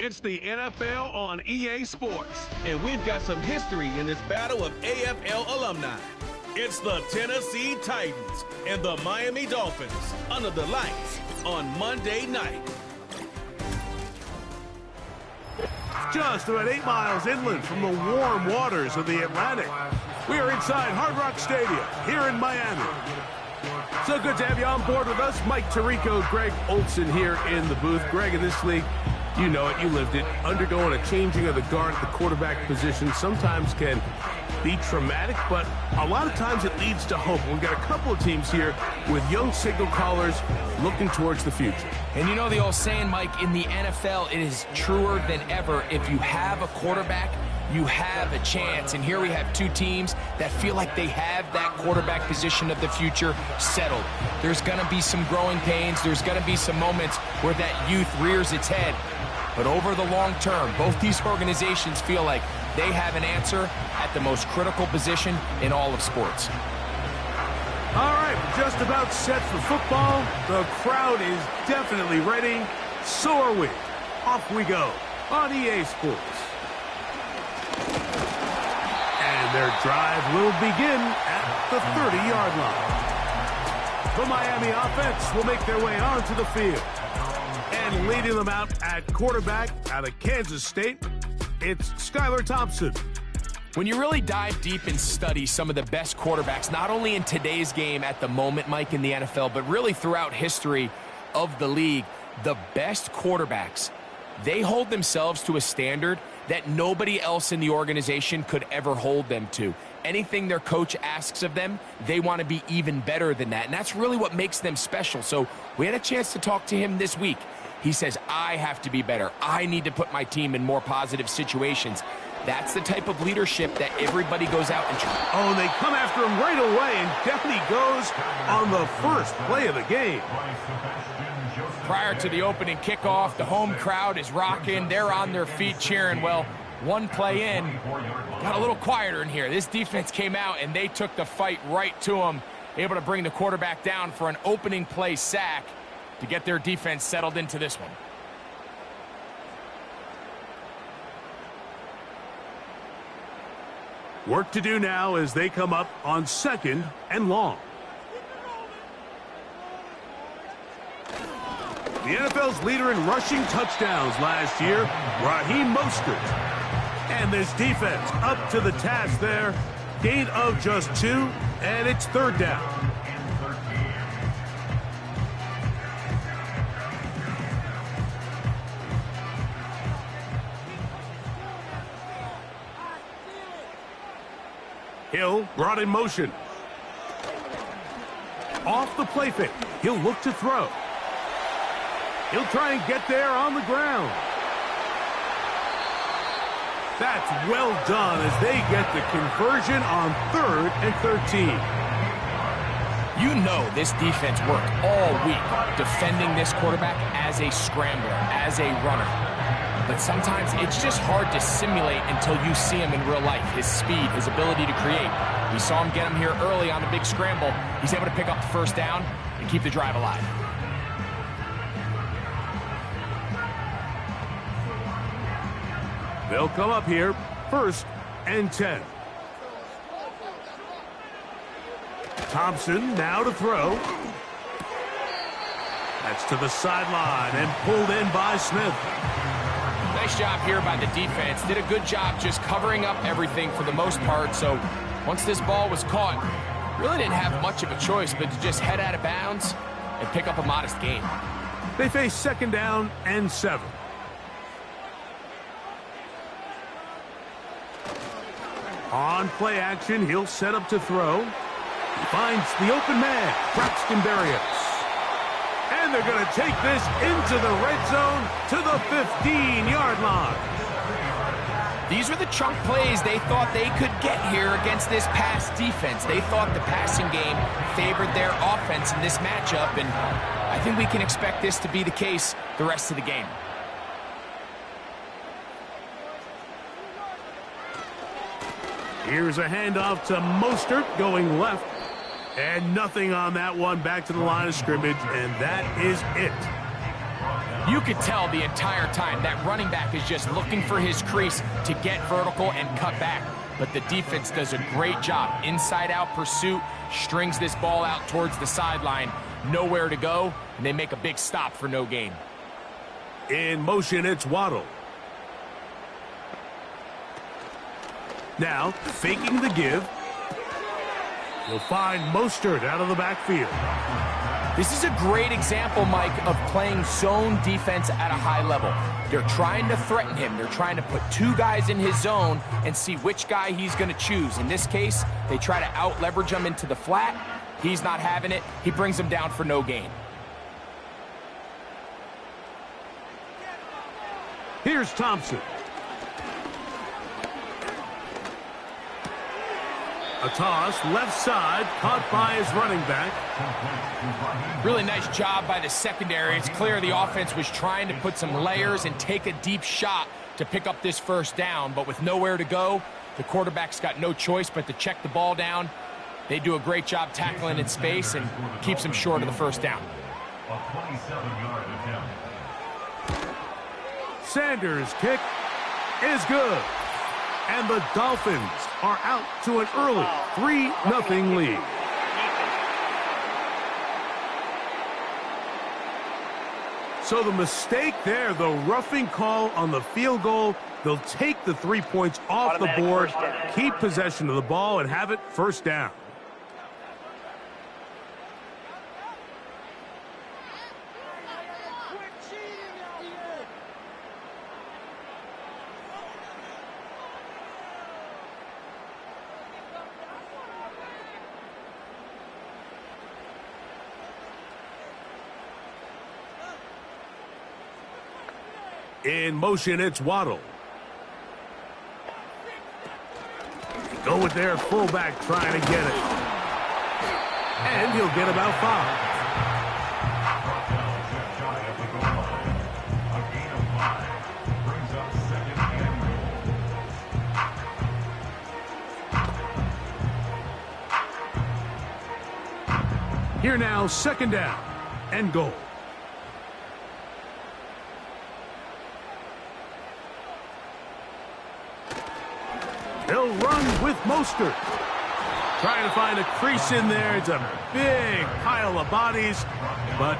It's the NFL on EA Sports. And we've got some history in this battle of AFL alumni. It's the Tennessee Titans and the Miami Dolphins under the lights on Monday night. Just about 8 miles inland from the warm waters of the Atlantic, we are inside Hard Rock Stadium here in Miami. So good to have you on board with us. Mike Tirico, Greg Olson here in the booth. Greg, in this league, you know it, you lived it. Undergoing a changing of the guard at the quarterback position sometimes can be traumatic, but a lot of times it leads to hope. We've got a couple of teams here with young signal callers looking towards the future. And you know the old saying, Mike, in the NFL, it is truer than ever. If you have a quarterback, you have a chance. And here we have two teams that feel like they have that quarterback position of the future settled. There's going to be some growing pains. There's going to be some moments where that youth rears its head. But over the long term, both these organizations feel like they have an answer at the most critical position in all of sports. All right, we're just about set for football. The crowd is definitely ready. So are we. Off we go on EA Sports. And their drive will begin at the 30-yard line. The Miami offense will make their way onto the field. And leading them out at quarterback out of Kansas State, it's Skylar Thompson. When you really dive deep and study some of the best quarterbacks, not only in today's game at the moment, Mike, in the NFL, but really throughout history of the league, the best quarterbacks, they hold themselves to a standard that nobody else in the organization could ever hold them to. Anything their coach asks of them, they want to be even better than that. And that's really what makes them special. So we had a chance to talk to him this week. He says, I have to be better. I need to put my team in more positive situations. That's the type of leadership that everybody goes out and tries. Oh, and they come after him right away, and down he goes on the first play of the game. Prior to the opening kickoff, the home crowd is rocking. They're on their feet cheering. Well, one play in, got a little quieter in here. This defense came out, and they took the fight right to him, able to bring the quarterback down for an opening play sack to get their defense settled into this one. Work to do now as they come up on 2nd and long. The NFL's leader in rushing touchdowns last year, Raheem Mostert. And this defense up to the task there. Gain of just 2, and it's 3rd down. Hill brought in motion. Off the play fake. He'll look to throw. He'll try and get there on the ground. That's well done as they get the conversion on 3rd and 13. You know this defense worked all week defending this quarterback as a scrambler, as a runner. But sometimes it's just hard to simulate until you see him in real life. His speed, his ability to create. We saw him get him here early on the big scramble. He's able to pick up the first down and keep the drive alive. They'll come up here, 1st and 10. Thompson now to throw. That's to the sideline and pulled in by Smith. Nice job here by the defense. Did a good job just covering up everything for the most part. So once this ball was caught, really didn't have much of a choice but to just head out of bounds and pick up a modest gain. They face 2nd down and 7. On play action, he'll set up to throw. He finds the open man, Braxton Berrios. And they're going to take this into the red zone to the 15-yard line. These were the chunk plays they thought they could get here against this pass defense. They thought the passing game favored their offense in this matchup, and I think we can expect this to be the case the rest of the game. Here's a handoff to Mostert going left. And nothing on that one. Back to the line of scrimmage, and that is it. You could tell the entire time that running back is just looking for his crease to get vertical and cut back. But the defense does a great job. Inside-out pursuit, strings this ball out towards the sideline. Nowhere to go, and they make a big stop for no gain. In motion, it's Waddle. Now, faking the give. You'll find Mostert out of the backfield. This is a great example, Mike, of playing zone defense at a high level. They're trying to threaten him. They're trying to put two guys in his zone and see which guy he's going to choose. In this case, they try to out-leverage him into the flat. He's not having it. He brings him down for no gain. Here's Thompson. A toss, left side, caught by his running back. Really nice job by the secondary. It's clear the offense was trying to put some layers and take a deep shot to pick up this first down, but with nowhere to go, the quarterback's got no choice but to check the ball down. They do a great job tackling in space and keeps him short of the first down. A 27-yard attempt. Sanders' kick is good. And the Dolphins are out to an early 3-0 lead. So the mistake there, the roughing call on the field goal, they'll take the 3 points off the board, keep possession of the ball, and have it first down. In motion, it's Waddle. Go with their fullback trying to get it. And he'll get about 5. Here now, second down and goal. He'll run with Mostert. Trying to find a crease in there. It's a big pile of bodies, but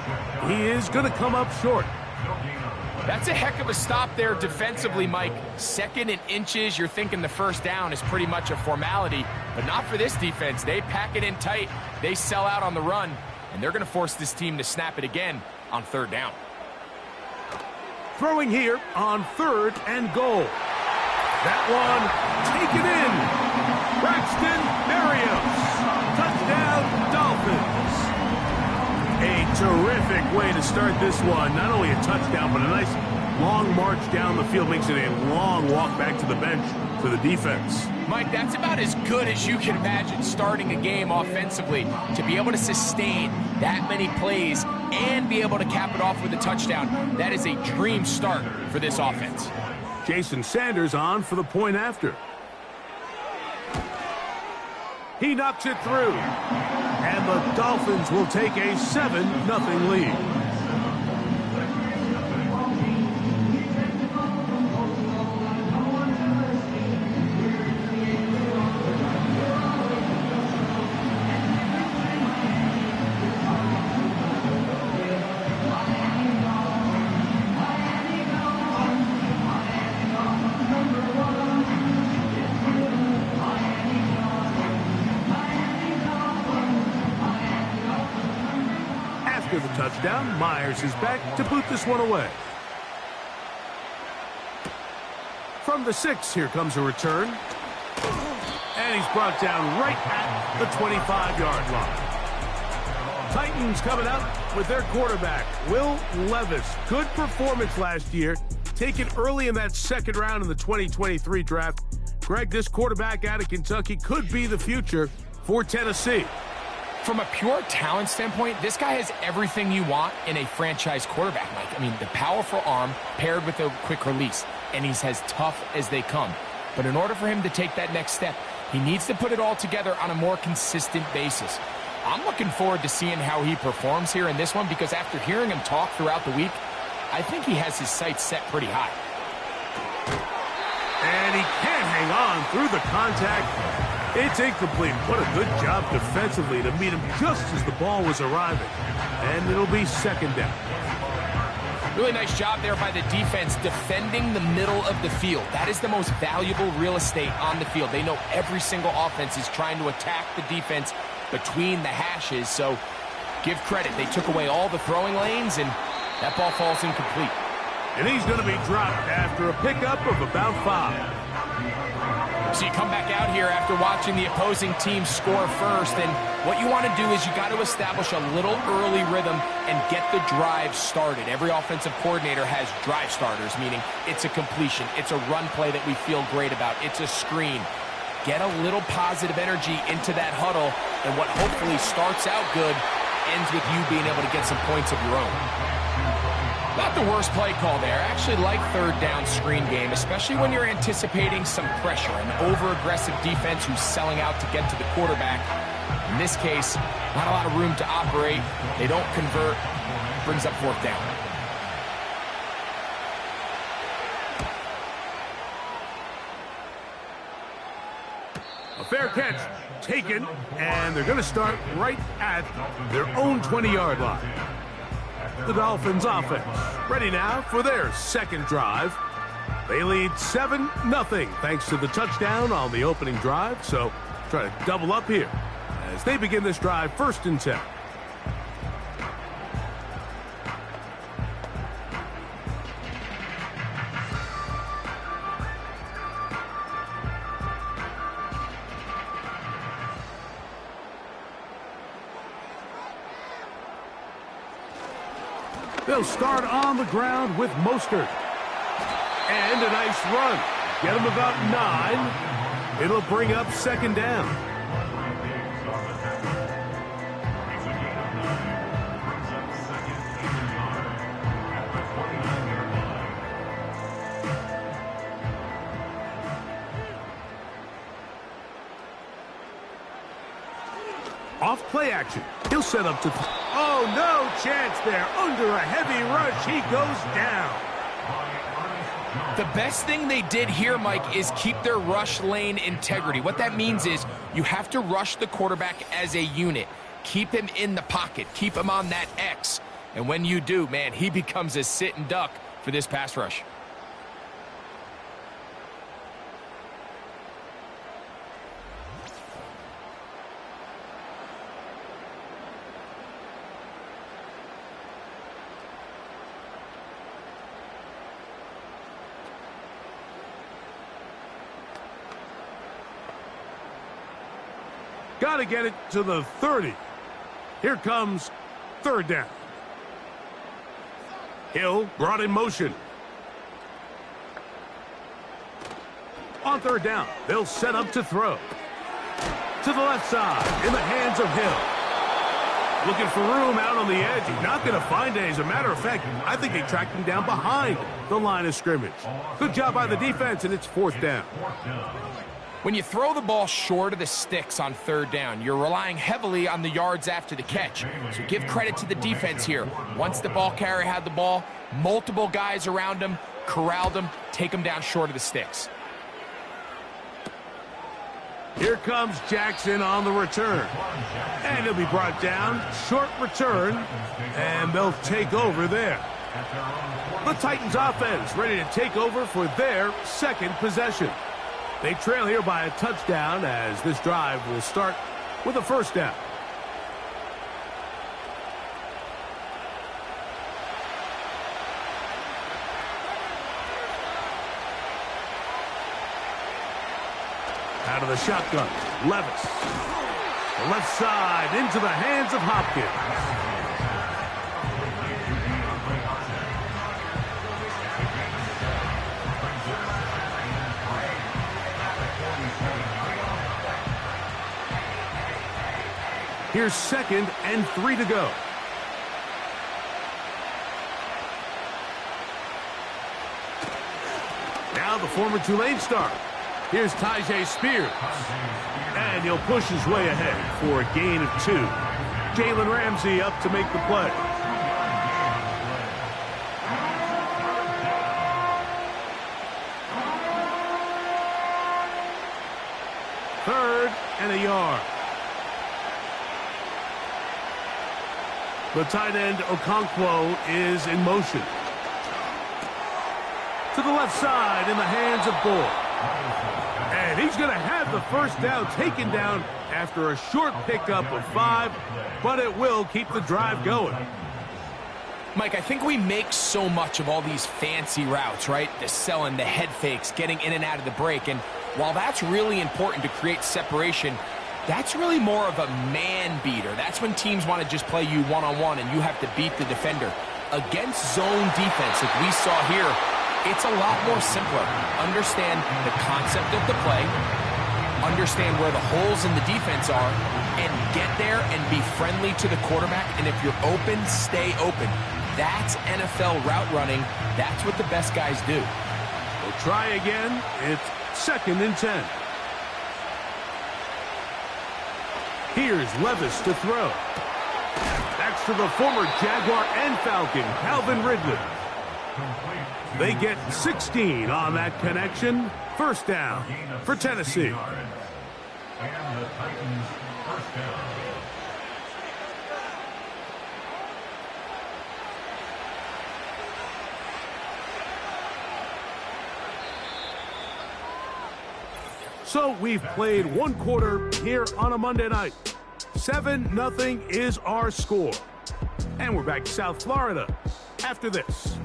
he is going to come up short. That's a heck of a stop there defensively, Mike. 2nd and inches, you're thinking the first down is pretty much a formality, but not for this defense. They pack it in tight, they sell out on the run, and they're going to force this team to snap it again on 3rd down. Throwing here on 3rd and goal. That one taken in. Braxton Berrios. Touchdown, Dolphins. A terrific way to start this one. Not only a touchdown, but a nice long march down the field. Makes it a long walk back to the bench for the defense. Mike, that's about as good as you can imagine starting a game offensively. To be able to sustain that many plays and be able to cap it off with a touchdown, that is a dream start for this offense. Jason Sanders on for the point after. He knocks it through. And the Dolphins will take a 7-0 lead. After the touchdown, Myers is back to boot this one away. From the 6, here comes a return. And he's brought down right at the 25-yard line. Titans coming out with their quarterback, Will Levis. Good performance last year. Taken early in that 2nd round in the 2023 draft. Greg, this quarterback out of Kentucky could be the future for Tennessee. From a pure talent standpoint, this guy has everything you want in a franchise quarterback, Mike. I mean, the powerful arm paired with a quick release, and he's as tough as they come. But in order for him to take that next step, he needs to put it all together on a more consistent basis. I'm looking forward to seeing how he performs here in this one, because after hearing him talk throughout the week, I think he has his sights set pretty high. And he can't hang on through the contact. It's incomplete. What a good job defensively to meet him just as the ball was arriving. And it'll be second down. Really nice job there by the defense defending the middle of the field. That is the most valuable real estate on the field. They know every single offense is trying to attack the defense between the hashes. So give credit. They took away all the throwing lanes, and that ball falls incomplete. And he's going to be dropped after a pickup of about 5. So you come back out here after watching the opposing team score first, and what you want to do is you got to establish a little early rhythm and get the drive started. Every offensive coordinator has drive starters, meaning it's a completion, it's a run play that we feel great about, it's a screen. Get a little positive energy into that huddle, and what hopefully starts out good ends with you being able to get some points of your own. Not the worst play call there. I actually like third down screen game, especially when you're anticipating some pressure, an over-aggressive defense who's selling out to get to the quarterback. In this case, not a lot of room to operate. They don't convert. Brings up fourth down. A fair catch taken, and they're going to start right at their own 20-yard line. The Dolphins offense ready now for their second drive. They lead 7-0 thanks to the touchdown on the opening drive, so try to double up here as they begin this drive 1st and 10. They'll start on the ground with Mostert. And a nice run. Get him about 9. It'll bring up second down. Off play action. He'll set up to... Oh, no chance there. Under a heavy rush, he goes down. The best thing they did here, Mike, is keep their rush lane integrity. What that means is you have to rush the quarterback as a unit. Keep him in the pocket. Keep him on that X. And when you do, man, he becomes a sit and duck for this pass rush. Got to get it to the 30. Here comes third down. Hill brought in motion. On third down, they'll set up to throw. To the left side, in the hands of Hill. Looking for room out on the edge. He's not going to find it. As a matter of fact, I think they tracked him down behind the line of scrimmage. Good job by the defense, and it's fourth down. When you throw the ball short of the sticks on third down, you're relying heavily on the yards after the catch. So give credit to the defense here. Once the ball carrier had the ball, multiple guys around him, corralled him, take him down short of the sticks. Here comes Jackson on the return. And he'll be brought down. Short return. And they'll take over there. The Titans offense ready to take over for their second possession. They trail here by a touchdown as this drive will start with a first down. Out of the shotgun, Levis. The left side into the hands of Hopkins. Here's 2nd and 3 to go. Now the former Tulane star. Here's Tyjae Spears. And he'll push his way ahead for a gain of 2. Jalen Ramsey up to make the play. 3rd and a yard. The tight end, Okonkwo, is in motion. To the left side in the hands of Bull. And he's going to have the first down taken down after a short pickup of 5, but it will keep the drive going. Mike, I think we make so much of all these fancy routes, right? The selling, the head fakes, getting in and out of the break. And while that's really important to create separation, that's really more of a man beater. That's when teams want to just play you one-on-one and you have to beat the defender. Against zone defense, like we saw here, it's a lot more simpler. Understand the concept of the play, understand where the holes in the defense are, and get there and be friendly to the quarterback. And if you're open, stay open. That's NFL route running. That's what the best guys do. We'll try again. It's 2nd and 10. Here's Levis to throw. That's to the former Jaguar and Falcon, Calvin Ridley. They get 16 on that connection. First down for Tennessee. And the Titans first down. So we've played 1 quarter here on a Monday night. 7-0 is our score. And we're back to South Florida after this.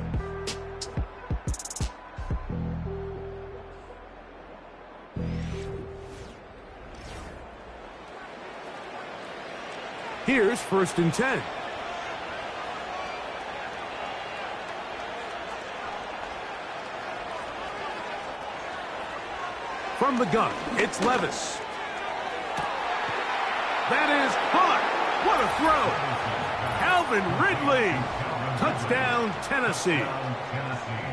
Here's 1st and 10. From the gun, it's Levis. That is caught. What a throw. Calvin Ridley. Touchdown, Tennessee.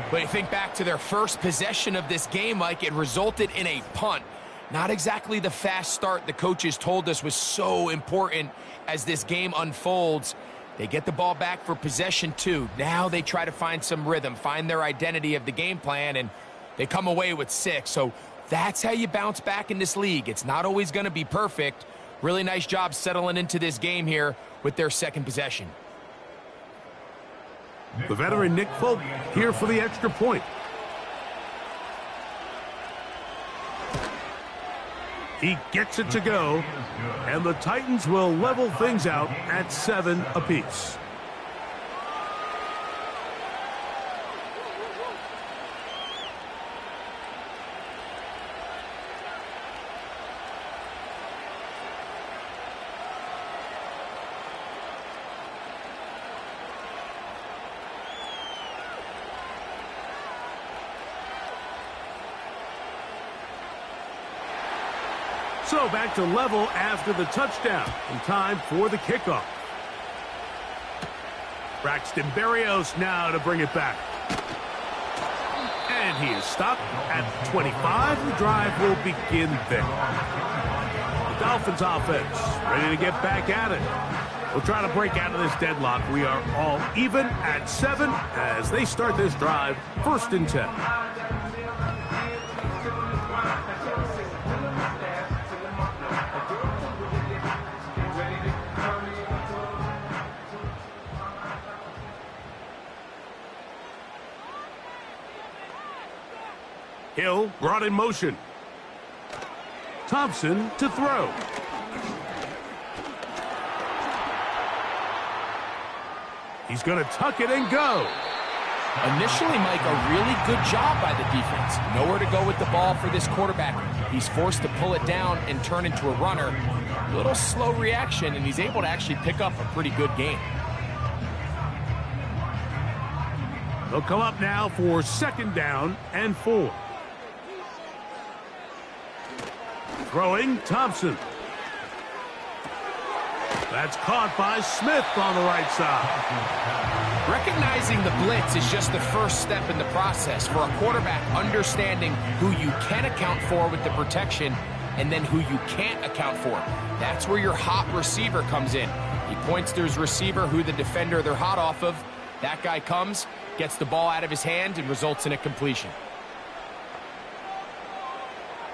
But you think back to their first possession of this game, Mike, it resulted in a punt. Not exactly the fast start the coaches told us was so important as this game unfolds. They get the ball back for possession 2. Now they try to find some rhythm, find their identity of the game plan, and they come away with 6. So that's how you bounce back in this league. It's not always going to be perfect. Really nice job settling into this game here with their 2nd possession. The veteran Nick Folk here for the extra point. He gets it to go, and the Titans will level things out at 7 apiece. So back to level after the touchdown, and time for the kickoff. Braxton Berrios now to bring it back. And he is stopped at 25. The drive will begin there. The Dolphins offense ready to get back at it. We'll try to break out of this deadlock. We are all even at 7 as they start this drive. 1st and 10. Hill brought in motion. Thompson to throw. He's going to tuck it and go. Initially, Mike, a really good job by the defense. Nowhere to go with the ball for this quarterback. He's forced to pull it down and turn into a runner. A little slow reaction, and he's able to actually pick up a pretty good game. They'll come up now for 2nd down and 4. Throwing, Thompson. That's caught by Smith on the right side. Recognizing the blitz is just the first step in the process for a quarterback, understanding who you can account for with the protection and then who you can't account for. That's where your hot receiver comes in. He points to his receiver, who the defender they're hot off of. That guy comes, gets the ball out of his hand, and results in a completion.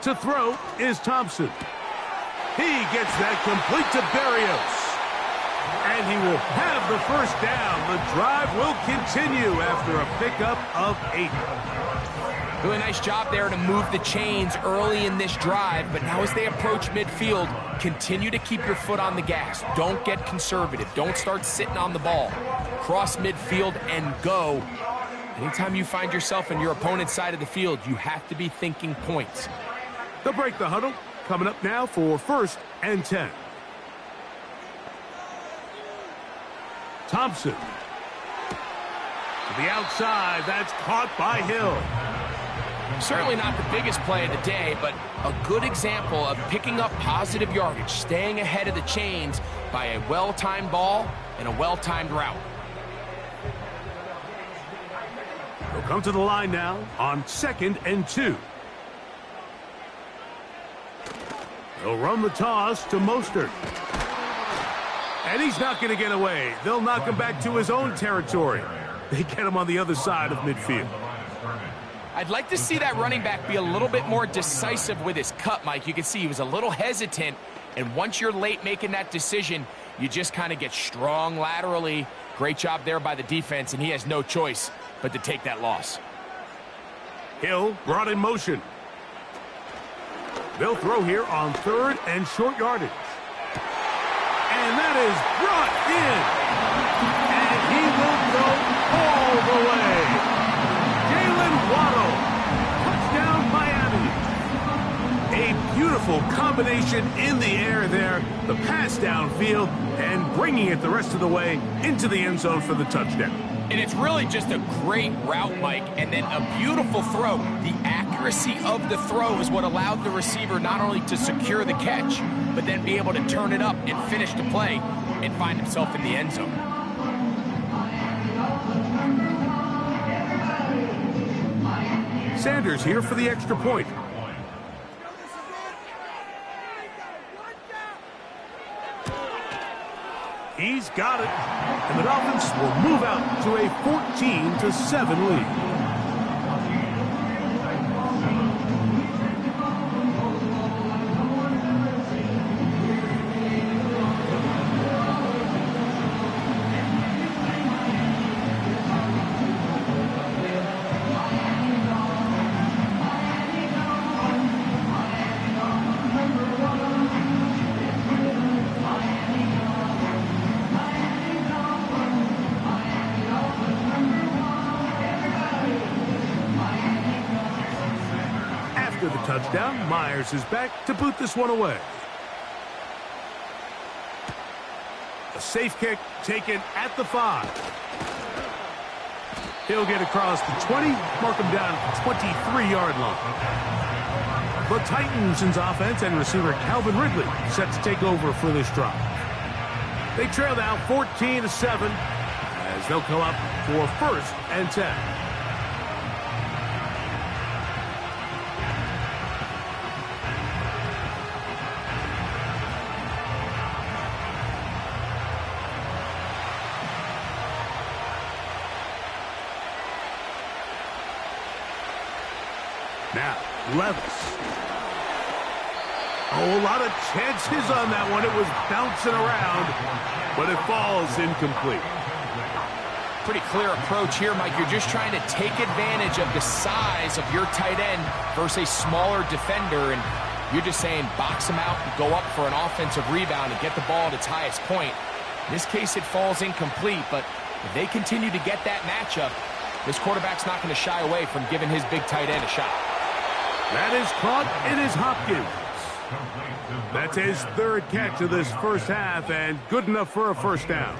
To throw is Thompson. He gets that complete to Berrios. And he will have the first down. The drive will continue after a pickup of 8. Really nice job there to move the chains early in this drive, but now as they approach midfield, continue to keep your foot on the gas. Don't get conservative. Don't start sitting on the ball. Cross midfield and go. Anytime you find yourself on your opponent's side of the field, you have to be thinking points. They'll break the huddle. Coming up now for 1st and 10. Thompson. To the outside. That's caught by Hill. Certainly not the biggest play of the day, but a good example of picking up positive yardage, staying ahead of the chains by a well-timed ball and a well-timed route. They'll come to the line now on 2nd and 2. They'll run the toss to Mostert. And he's not going to get away. They'll knock him back to his own territory. They get him on the other side of midfield. I'd like to see that running back be a little bit more decisive with his cut, Mike. You can see he was a little hesitant, and once you're late making that decision, you just kind of get strong laterally. Great job there by the defense, and he has no choice but to take that loss. Hill brought in motion. They'll throw here on 3rd and short yardage. And that is brought in. And he will go all the way. Jalen Waddle. Touchdown, Miami. A beautiful combination in the air there. The pass downfield and bringing it the rest of the way into the end zone for the touchdown. And it's really just a great route, Mike, and then a beautiful throw. The accuracy of the throw is what allowed the receiver not only to secure the catch, but then be able to turn it up and finish the play and find himself in the end zone. Sanders here for the extra point. He's got it. And the Dolphins will move out to a 14-7 lead. After the touchdown, Myers is back to boot this one away. A safe kick taken at the 5. He'll get across the 20, mark him down at the 23-yard line. The Titans' offense and receiver Calvin Ridley set to take over for this drive. They trail now 14-7 as they'll come up for 1st and 10. Now, Levis. Oh, a lot of chances on that one. It was bouncing around, but it falls incomplete. Pretty clear approach here, Mike. You're just trying to take advantage of the size of your tight end versus a smaller defender, and you're just saying box him out and go up for an offensive rebound and get the ball at its highest point. In this case, it falls incomplete, but if they continue to get that matchup, this quarterback's not going to shy away from giving his big tight end a shot. That is caught. It is Hopkins. That's his 3rd catch of this first half, and good enough for a first down.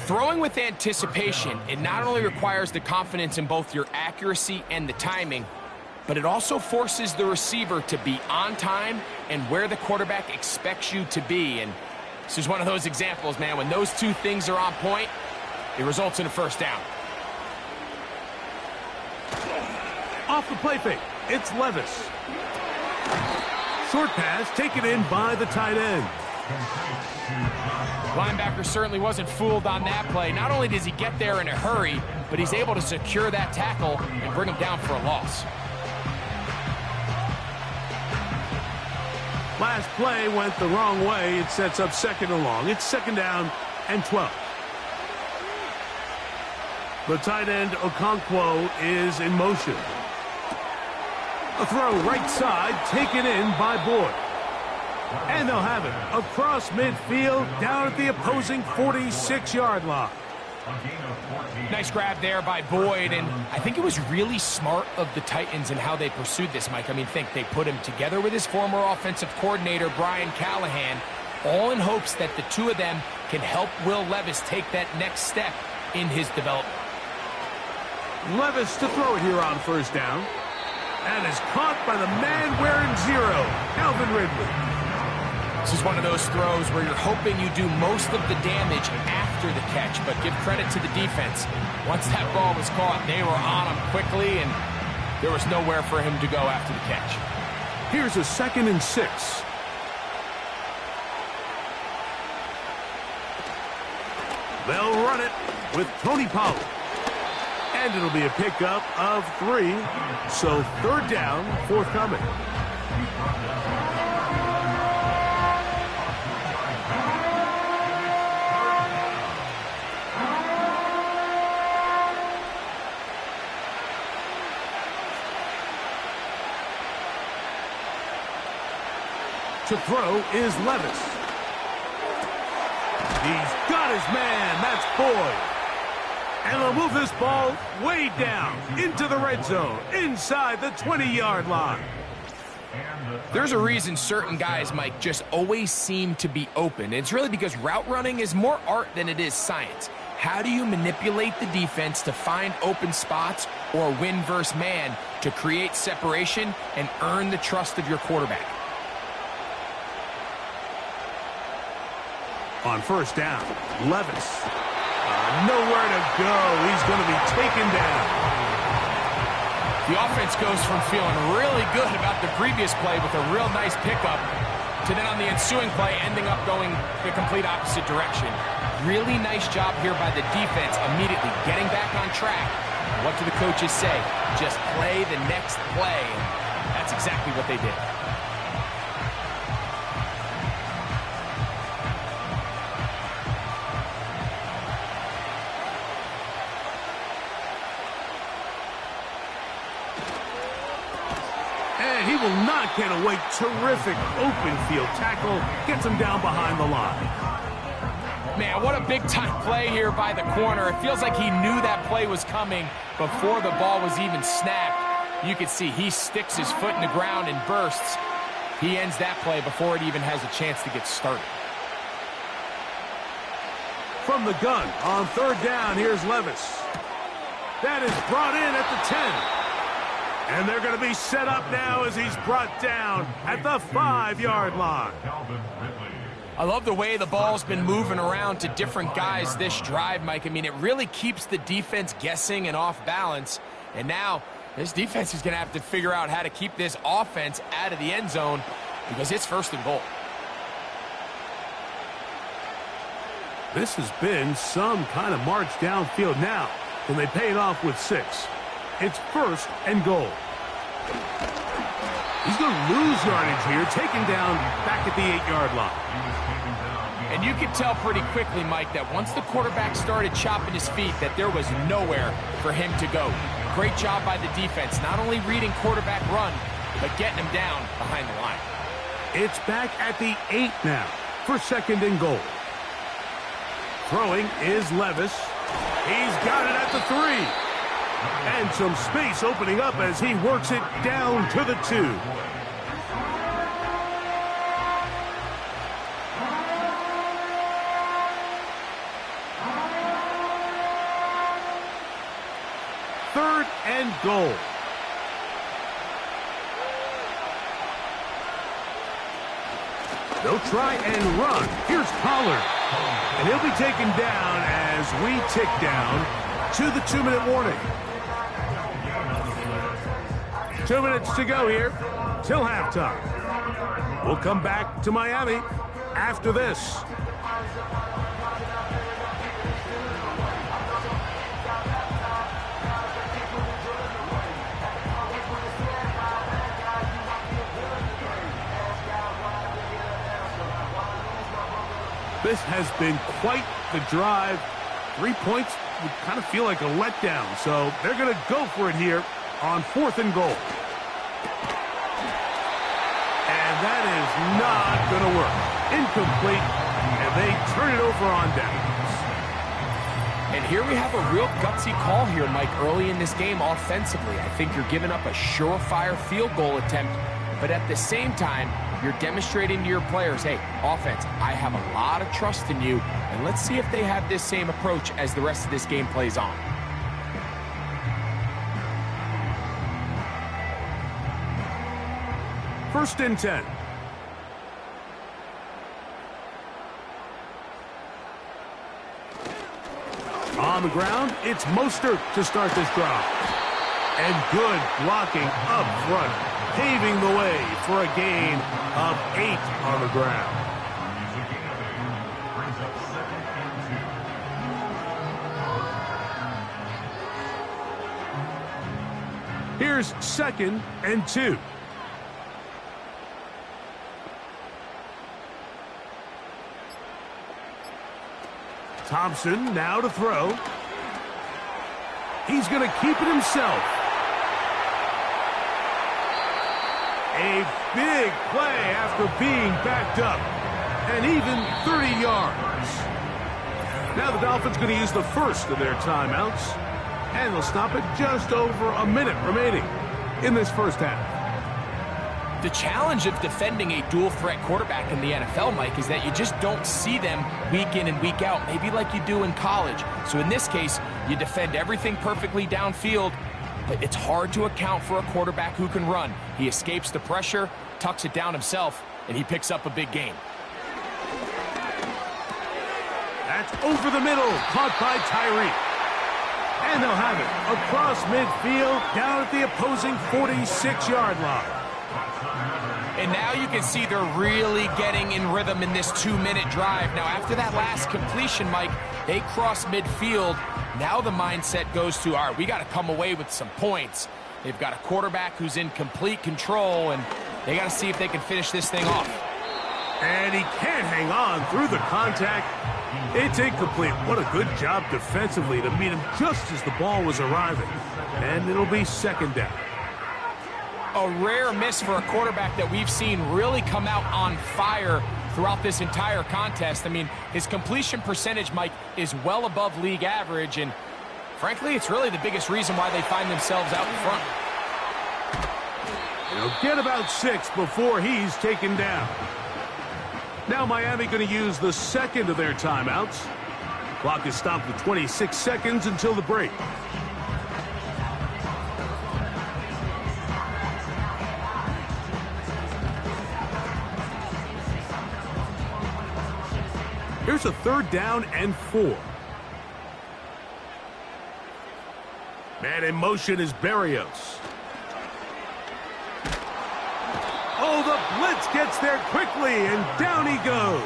Throwing with anticipation, it not only requires the confidence in both your accuracy and the timing, but it also forces the receiver to be on time and where the quarterback expects you to be. And this is one of those examples, man. When those two things are on point, it results in a first down. Off the play fake, it's Levis. Short pass taken in by the tight end. Linebacker certainly wasn't fooled on that play. Not only does he get there in a hurry, but he's able to secure that tackle and bring him down for a loss. Last play went the wrong way. It sets up 2nd and long. It's 2nd down and 12. The tight end, Okonkwo, is in motion. A throw right side, taken in by Boyd. And they'll have it across midfield, down at the opposing 46-yard line. Nice grab there by Boyd, and I think it was really smart of the Titans in how they pursued this, Mike. I mean, think they put him together with his former offensive coordinator, Brian Callahan, all in hopes that the two of them can help Will Levis take that next step in his development. Levis to throw it here on 1st down. And is caught by the man wearing 0, Calvin Ridley. This is one of those throws where you're hoping you do most of the damage after the catch, but give credit to the defense. Once that ball was caught, they were on him quickly, and there was nowhere for him to go after the catch. Here's a 2nd and 6. They'll run it with Tony Pollard. And it'll be a pickup of 3. So 3rd down, forthcoming. To throw is Levis. He's got his man. That's Boyd. And they'll move this ball way down into the red zone, inside the 20-yard line. There's a reason certain guys, Mike, just always seem to be open. It's really because route running is more art than it is science. How do you manipulate the defense to find open spots or win versus man to create separation and earn the trust of your quarterback? On 1st down, Levis. Nowhere to go. He's going to be taken down. The offense goes from feeling really good about the previous play with a real nice pickup to then on the ensuing play ending up going the complete opposite direction. Really nice job here by the defense immediately getting back on track. What do the coaches say? Just play the next play. That's exactly what they did. He will not get away. Terrific open field tackle. Gets him down behind the line. Man, what a big-time play here by the corner. It feels like he knew that play was coming before the ball was even snapped. You can see he sticks his foot in the ground and bursts. He ends that play before it even has a chance to get started. From the gun on 3rd down, here's Levis. That is brought in at the 10. And they're going to be set up now as he's brought down at the 5-yard line. I love the way the ball's been moving around to different guys this drive, Mike. I mean, it really keeps the defense guessing and off balance. And now this defense is going to have to figure out how to keep this offense out of the end zone because it's 1st and goal. This has been some kind of march downfield now. Can they pay it off with 6? It's 1st and goal. He's going to lose yardage here, taken down back at the 8-yard line. And you could tell pretty quickly, Mike, that once the quarterback started chopping his feet, that there was nowhere for him to go. Great job by the defense, not only reading quarterback run, but getting him down behind the line. It's back at the 8 now for 2nd and goal. Throwing is Levis. He's got it at the 3. And some space opening up as he works it down to the 2. Third and goal. They'll try and run. Here's Pollard. And he'll be taken down as we tick down to the 2-minute warning. 2 minutes to go here till halftime. We'll come back to Miami after this. This has been quite the drive. 3 points would kind of feel like a letdown, so they're going to go for it here on 4th and goal. And that is not going to work. Incomplete, and they turn it over on downs. And here we have a real gutsy call here, Mike, early in this game offensively. I think you're giving up a surefire field goal attempt, but at the same time, you're demonstrating to your players, hey, offense, I have a lot of trust in you, and let's see if they have this same approach as the rest of this game plays on. First and 10. On the ground, it's Mostert to start this drive. And good blocking up front, paving the way for a gain of 8 on the ground. Brings up 2nd and 2. Here's 2nd and 2. Thompson now to throw. He's going to keep it himself. A big play after being backed up. And even 30 yards. Now the Dolphins going to use the first of their timeouts. And they'll stop it just over a minute remaining in this first half. The challenge of defending a dual-threat quarterback in the NFL, Mike, is that you just don't see them week in and week out, maybe like you do in college. So in this case, you defend everything perfectly downfield, but it's hard to account for a quarterback who can run. He escapes the pressure, tucks it down himself, and he picks up a big gain. That's over the middle, caught by Tyree. And they'll have it across midfield, down at the opposing 46-yard line. And now you can see they're really getting in rhythm in this 2-minute drive. Now, after that last completion, Mike, they cross midfield. Now the mindset goes to, all right, we got to come away with some points. They've got a quarterback who's in complete control, and they got to see if they can finish this thing off. And he can't hang on through the contact. It's incomplete. What a good job defensively to meet him just as the ball was arriving. And it'll be 2nd down. A rare miss for a quarterback that we've seen really come out on fire throughout this entire contest. I mean, his completion percentage, Mike, is well above league average, and frankly, it's really the biggest reason why they find themselves out in front. He'll get about 6 before he's taken down. Now Miami going to use the second of their timeouts. Clock is stopped at 26 seconds until the break. Here's a 3rd down and 4. Man in motion is Berrios. Oh, the blitz gets there quickly, and down he goes.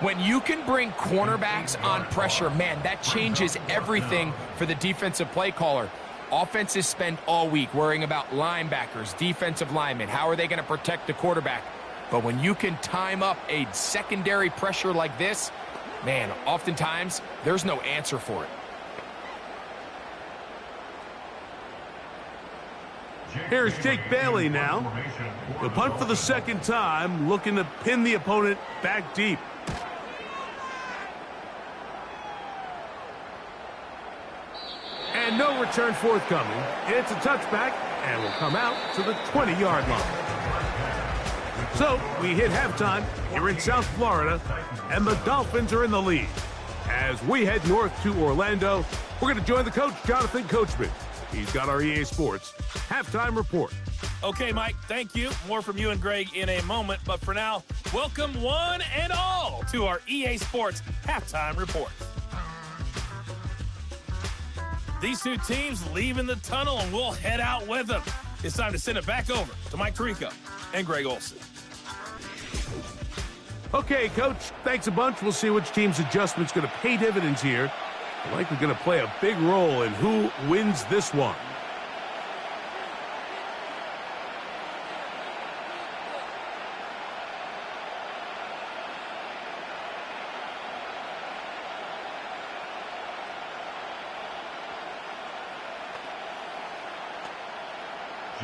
When you can bring cornerbacks on pressure, man, that changes everything for the defensive play caller. Offenses spend all week worrying about linebackers, defensive linemen. How are they going to protect the quarterback? But when you can time up a secondary pressure like this, man, oftentimes there's no answer for it. Here's Jake Bailey now. The punt for the 2nd time, looking to pin the opponent back deep. And no return forthcoming. It's a touchback and will come out to the 20-yard line. So we hit halftime here in South Florida, and the Dolphins are in the lead. As we head north to Orlando, we're going to join the coach, Jonathan Coachman. He's got our EA Sports halftime report. Okay, Mike, thank you. More from you and Greg in a moment. But for now, welcome one and all to our EA Sports halftime report. These two teams leaving the tunnel, and we'll head out with them. It's time to send it back over to Mike Tirico and Greg Olsen. Okay, Coach, thanks a bunch. We'll see which team's adjustment's going to pay dividends here. Likely going to play a big role in who wins this one.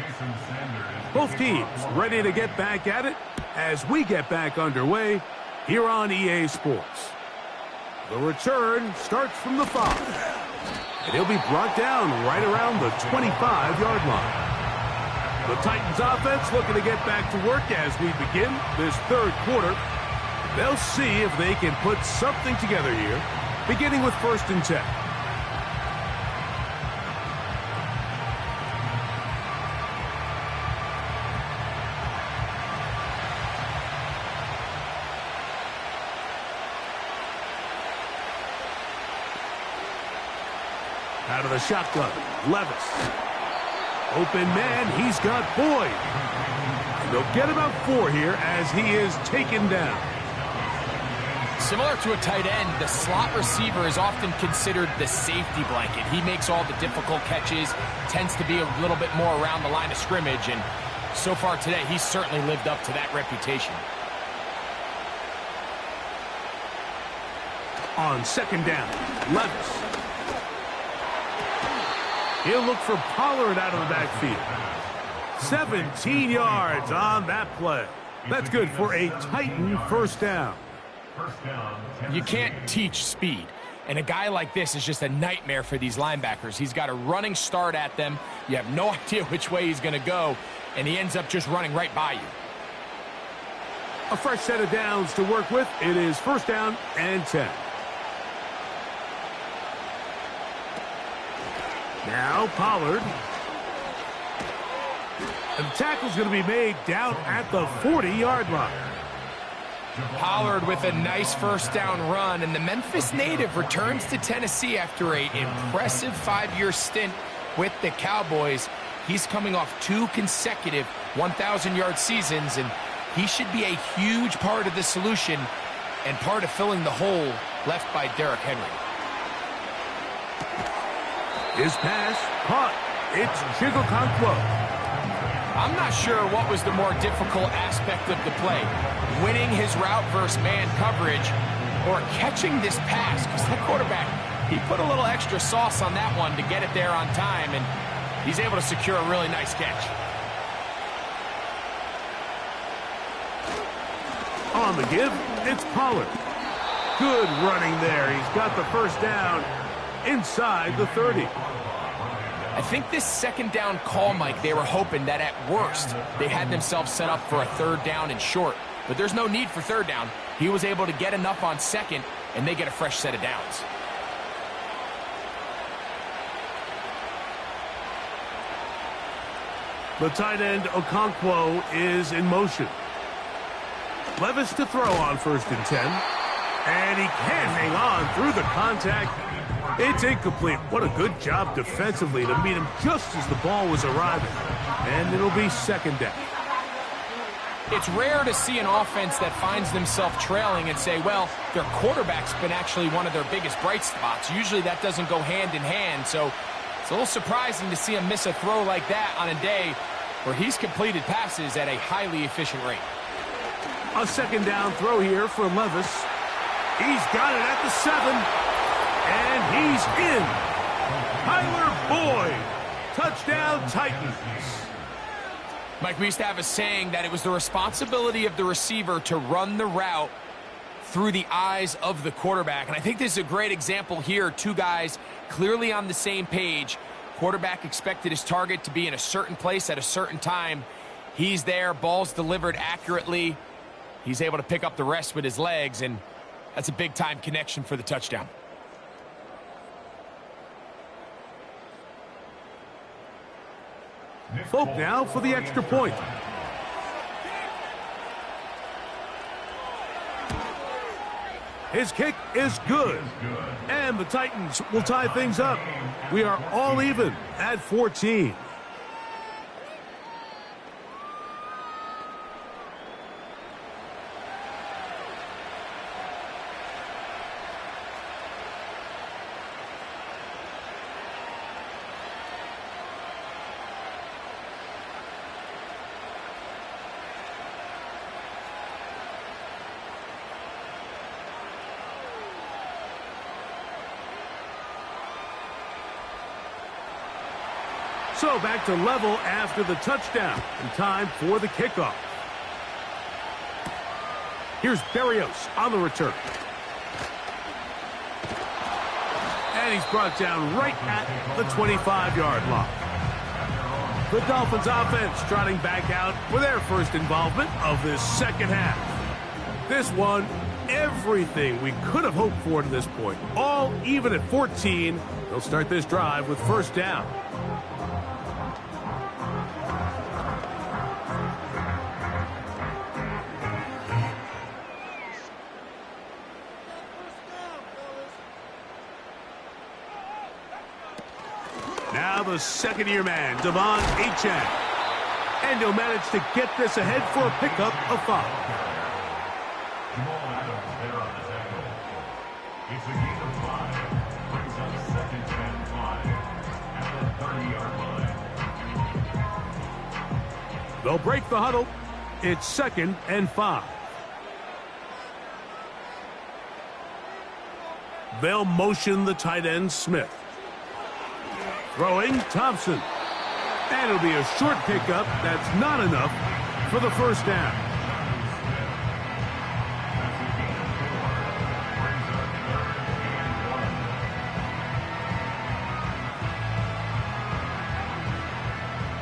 Jason Sanders. Both teams ready to get back at it as we get back underway here on EA Sports. The return starts from the 5. And he'll be brought down right around the 25-yard line. The Titans offense looking to get back to work as we begin this third quarter. They'll see if they can put something together here, beginning with 1st and 10. Out of the shotgun, Levis. Open man, he's got Boyd. And they'll get about 4 here as he is taken down. Similar to a tight end, the slot receiver is often considered the safety blanket. He makes all the difficult catches, tends to be a little bit more around the line of scrimmage, and so far today, he's certainly lived up to that reputation. On 2nd down, Levis. He'll look for Pollard out of the backfield. 17 yards on that play. That's good for a Titan 1st down. You can't teach speed, and a guy like this is just a nightmare for these linebackers. He's got a running start at them. You have no idea which way he's going to go, and he ends up just running right by you. A fresh set of downs to work with. It is 1st down and 10. Now Pollard. And the tackle's going to be made down at the 40-yard line. Pollard with a nice 1st down run, and the Memphis native returns to Tennessee after an impressive 5-year stint with the Cowboys. He's coming off 2 consecutive 1,000-yard seasons, and he should be a huge part of the solution and part of filling the hole left by Derrick Henry. His pass caught. It's Chigokonkwo. I'm not sure what was the more difficult aspect of the play, winning his route versus man coverage or catching this pass, because that quarterback, he put a little extra sauce on that one to get it there on time, and he's able to secure a really nice catch. On the give, it's Pollard. Good running there. He's got the 1st down inside the 30. I think this 2nd down call, Mike, they were hoping that at worst they had themselves set up for a 3rd down and short. But there's no need for 3rd down. He was able to get enough on 2nd, and they get a fresh set of downs. The tight end, Okonkwo, is in motion. Levis to throw on 1st and 10. And he can't hang on through the contact. It's incomplete. What a good job defensively to meet him just as the ball was arriving. And it'll be 2nd down. It's rare to see an offense that finds themselves trailing and say, well, their quarterback's been actually one of their biggest bright spots. Usually that doesn't go hand in hand, so it's a little surprising to see him miss a throw like that on a day where he's completed passes at a highly efficient rate. A 2nd down throw here for Levis. He's got it at the 7. And he's in. Tyler Boyd. Touchdown, Titans. Mike, we used to have a saying that it was the responsibility of the receiver to run the route through the eyes of the quarterback. And I think this is a great example here. 2 guys clearly on the same page. Quarterback expected his target to be in a certain place at a certain time. He's there. Ball's delivered accurately. He's able to pick up the rest with his legs, and that's a big-time connection for the touchdown. Folk now for the extra point. His kick is good. And the Titans will tie things up. We are all even at 14. So back to level after the touchdown. And time for the kickoff. Here's Berrios on the return. And he's brought down right at the 25-yard line. The Dolphins offense trotting back out for their first involvement of this second half. This one, everything we could have hoped for to this point. All even at 14. They'll start this drive with first down. Now the second-year man, Devon Achane. And he'll manage to get this ahead for a pickup of 5. There on the tackle. It's a gain of 5. Brings up second and 5 at the 30-yard line. They'll break the huddle. It's 2nd and 5. They'll motion the tight end, Smith. Throwing, Thompson. And it'll be a short pickup. That's not enough for the first down.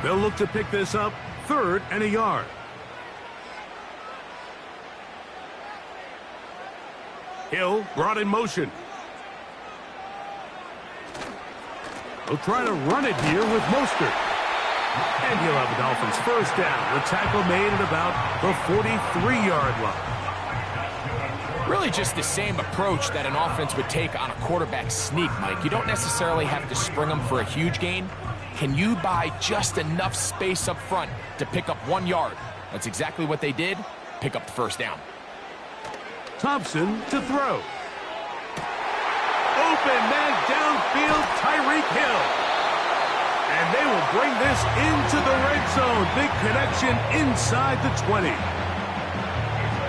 They'll look to pick this up 3rd and a yard. Hill brought in motion. They'll try to run it here with Mostert. And he'll have the Dolphins first down. The tackle made at about the 43-yard line. Really just the same approach that an offense would take on a quarterback sneak, Mike. You don't necessarily have to spring them for a huge gain. Can you buy just enough space up front to pick up 1 yard? That's exactly what they did. Pick up the first down. Thompson to throw. Open man downfield, Tyreek Hill. And they will bring this into the red zone. Big connection inside the 20.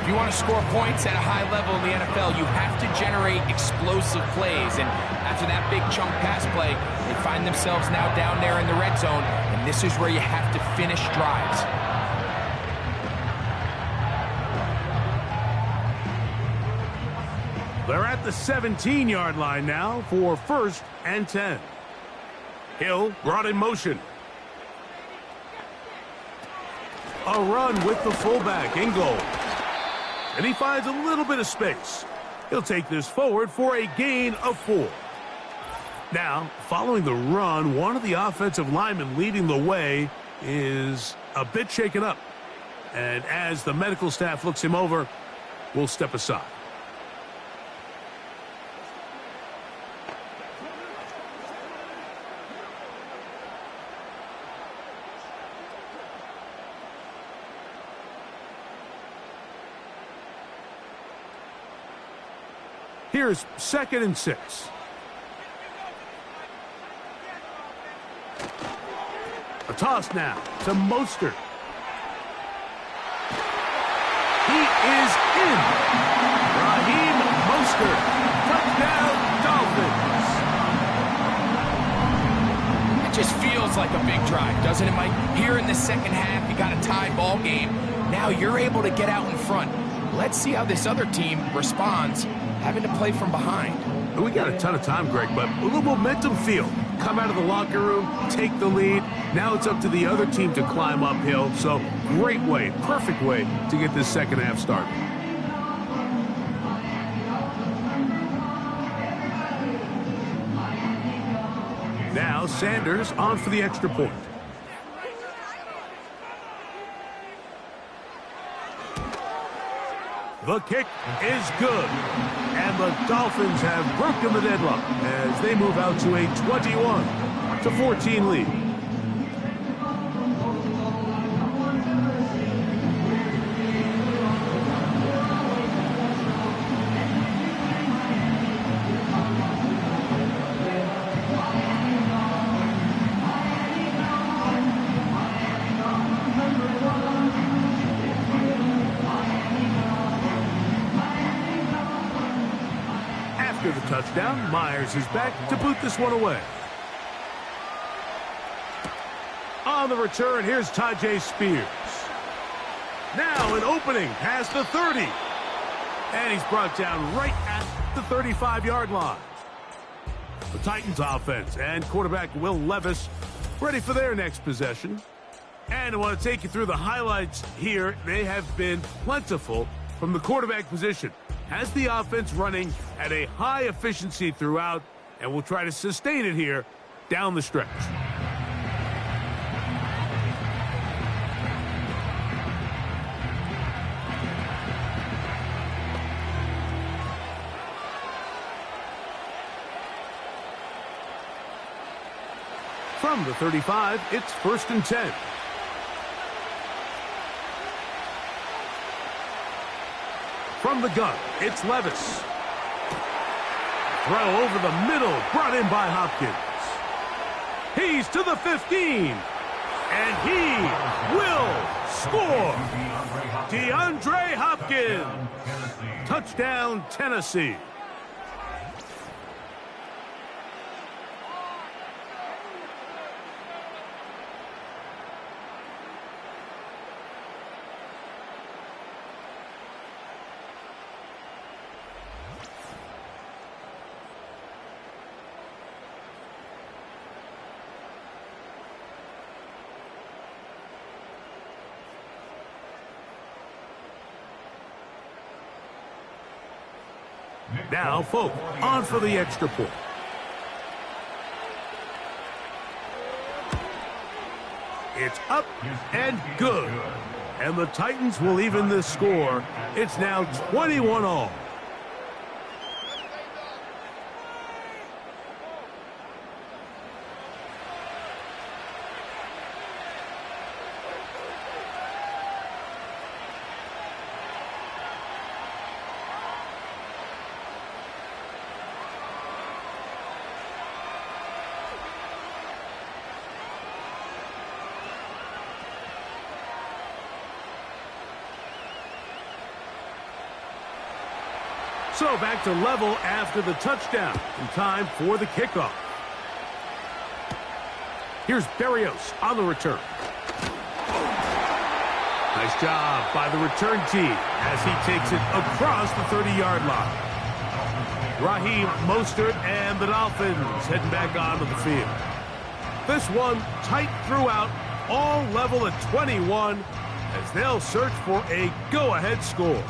If you want to score points at a high level in the NFL, you have to generate explosive plays. And after that big chunk pass play, they find themselves now down there in the red zone. And this is where you have to finish drives. They're at the 17-yard line now for 1st and 10. Hill brought in motion. A run with the fullback in goal. And he finds a little bit of space. He'll take this forward for a gain of 4. Now, following the run, one of the offensive linemen leading the way is a bit shaken up. And as the medical staff looks him over, we'll step aside. Here's 2nd and 6. A toss now to Mostert. He is in. Raheem Mostert. Touchdown, Dolphins. It just feels like a big drive, doesn't it, Mike? Here in the second half, you got a tie ball game. Now you're able to get out in front. Let's see how this other team responds, having to play from behind. We got a ton of time, Greg, but a little momentum feel. Come out of the locker room, take the lead. Now it's up to the other team to climb uphill. So great way, perfect way to get this second half started. Now Sanders on for the extra point. The kick is good. And the Dolphins have broken the deadlock as they move out to a 21-14 lead. After the touchdown, Myers is back to boot this one away. On the return, here's Tajay Spears. Now an opening past the 30. And he's brought down right at the 35-yard line. The Titans offense and quarterback Will Levis ready for their next possession. And I want to take you through the highlights here. They have been plentiful from the quarterback position. Has the offense running at a high efficiency throughout, and we'll try to sustain it here down the stretch. From the 35, it's 1st and 10. From the gun, it's Levis. Throw over the middle, brought in by Hopkins. He's to the 15, and he will score. DeAndre Hopkins. Touchdown, Tennessee. Now, Folk on for the extra point. It's up and good. And the Titans will even this score. It's now 21-all. So back to level after the touchdown. In time for the kickoff. Here's Berrios on the return. Nice job by the return team as he takes it across the 30-yard line. Raheem Mostert and the Dolphins heading back onto the field. This one tight throughout, all level at 21 as they'll search for a go-ahead score.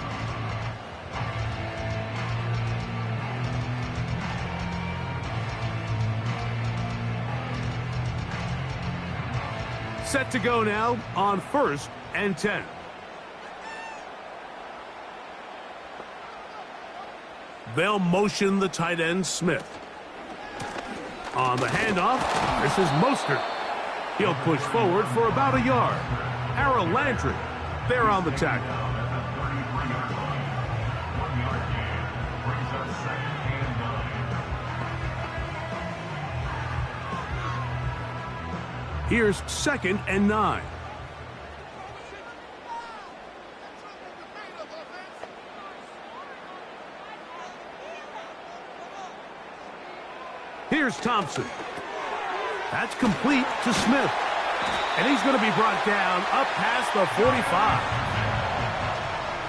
Set to go now on 1st and 10. They'll motion the tight end Smith. On the handoff, this is Mostert. He'll push forward for about a yard. Harold Landry there on the tackle. Here's 2nd and 9. Here's Thompson. That's complete to Smith. And he's going to be brought down up past the 45.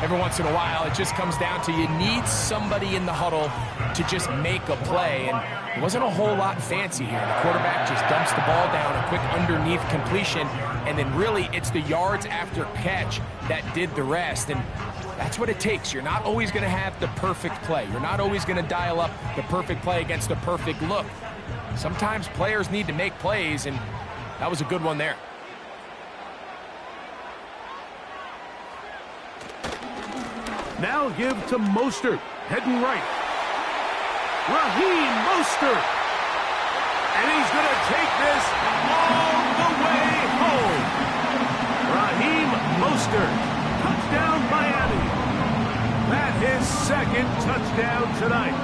Every once in a while, it just comes down to you need somebody in the huddle to just make a play. And it wasn't a whole lot fancy here. The quarterback just dumps the ball down, a quick underneath completion, and then really it's the yards after catch that did the rest. And that's what it takes. You're not always going to have the perfect play. You're not always going to dial up the perfect play against the perfect look. Sometimes players need to make plays, and that was a good one there. Now give to Mostert, heading right. Raheem Mostert. And he's going to take this all the way home. Raheem Mostert. Touchdown, Miami. That's his 2nd touchdown tonight.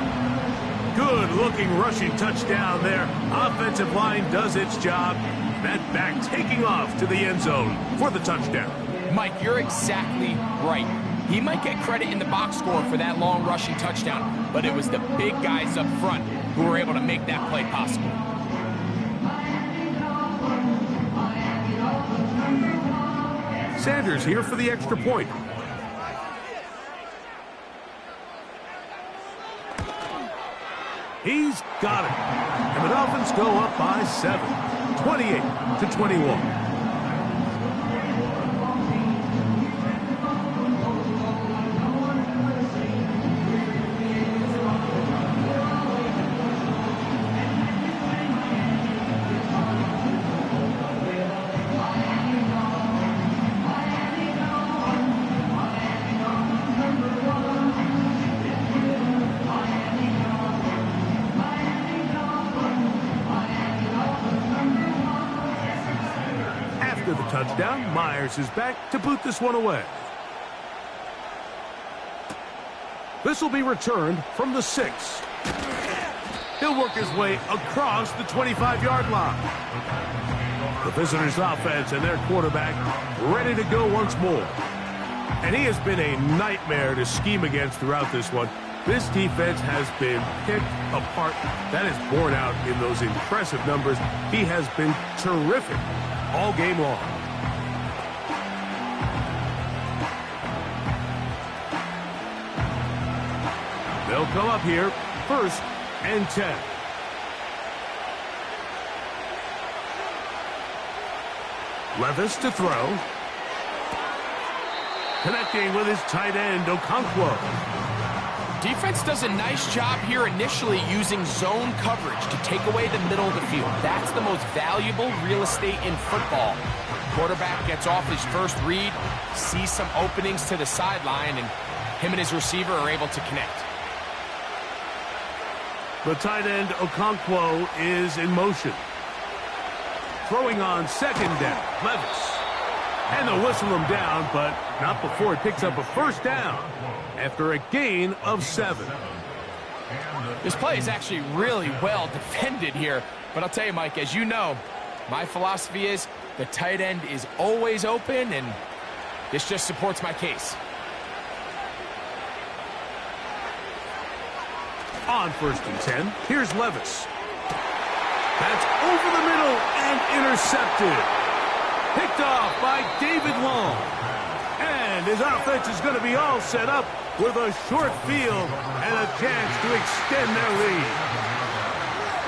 Good-looking rushing touchdown there. Offensive line does its job. That back taking off to the end zone for the touchdown. Mike, you're exactly right. He might get credit in the box score for that long rushing touchdown, but it was the big guys up front who were able to make that play possible. Sanders here for the extra point. He's got it. And the Dolphins go up by 7, 28-21. After the touchdown, Myers is back to boot this one away. This will be returned from the 6. He'll work his way across the 25-yard line. The visitors' offense and their quarterback ready to go once more. And he has been a nightmare to scheme against throughout this one. This defense has been picked apart. That is borne out in those impressive numbers. He has been terrific all game long. They'll come up here, 1st and 10. Levis to throw. Connecting with his tight end, Okonkwo. Defense does a nice job here initially using zone coverage to take away the middle of the field. That's the most valuable real estate in football. Quarterback gets off his first read, sees some openings to the sideline, and him and his receiver are able to connect. The tight end, Okonkwo, is in motion. Throwing on 2nd down, Levis. And they'll whistle him down, but not before he picks up a 1st down after a gain of 7. This play is actually really well defended here. But I'll tell you, Mike, as you know, my philosophy is the tight end is always open, and this just supports my case. On 1st and 10, here's Levis. That's over the middle and intercepted. Picked off by David Long. And his offense is going to be all set up with a short field and a chance to extend their lead.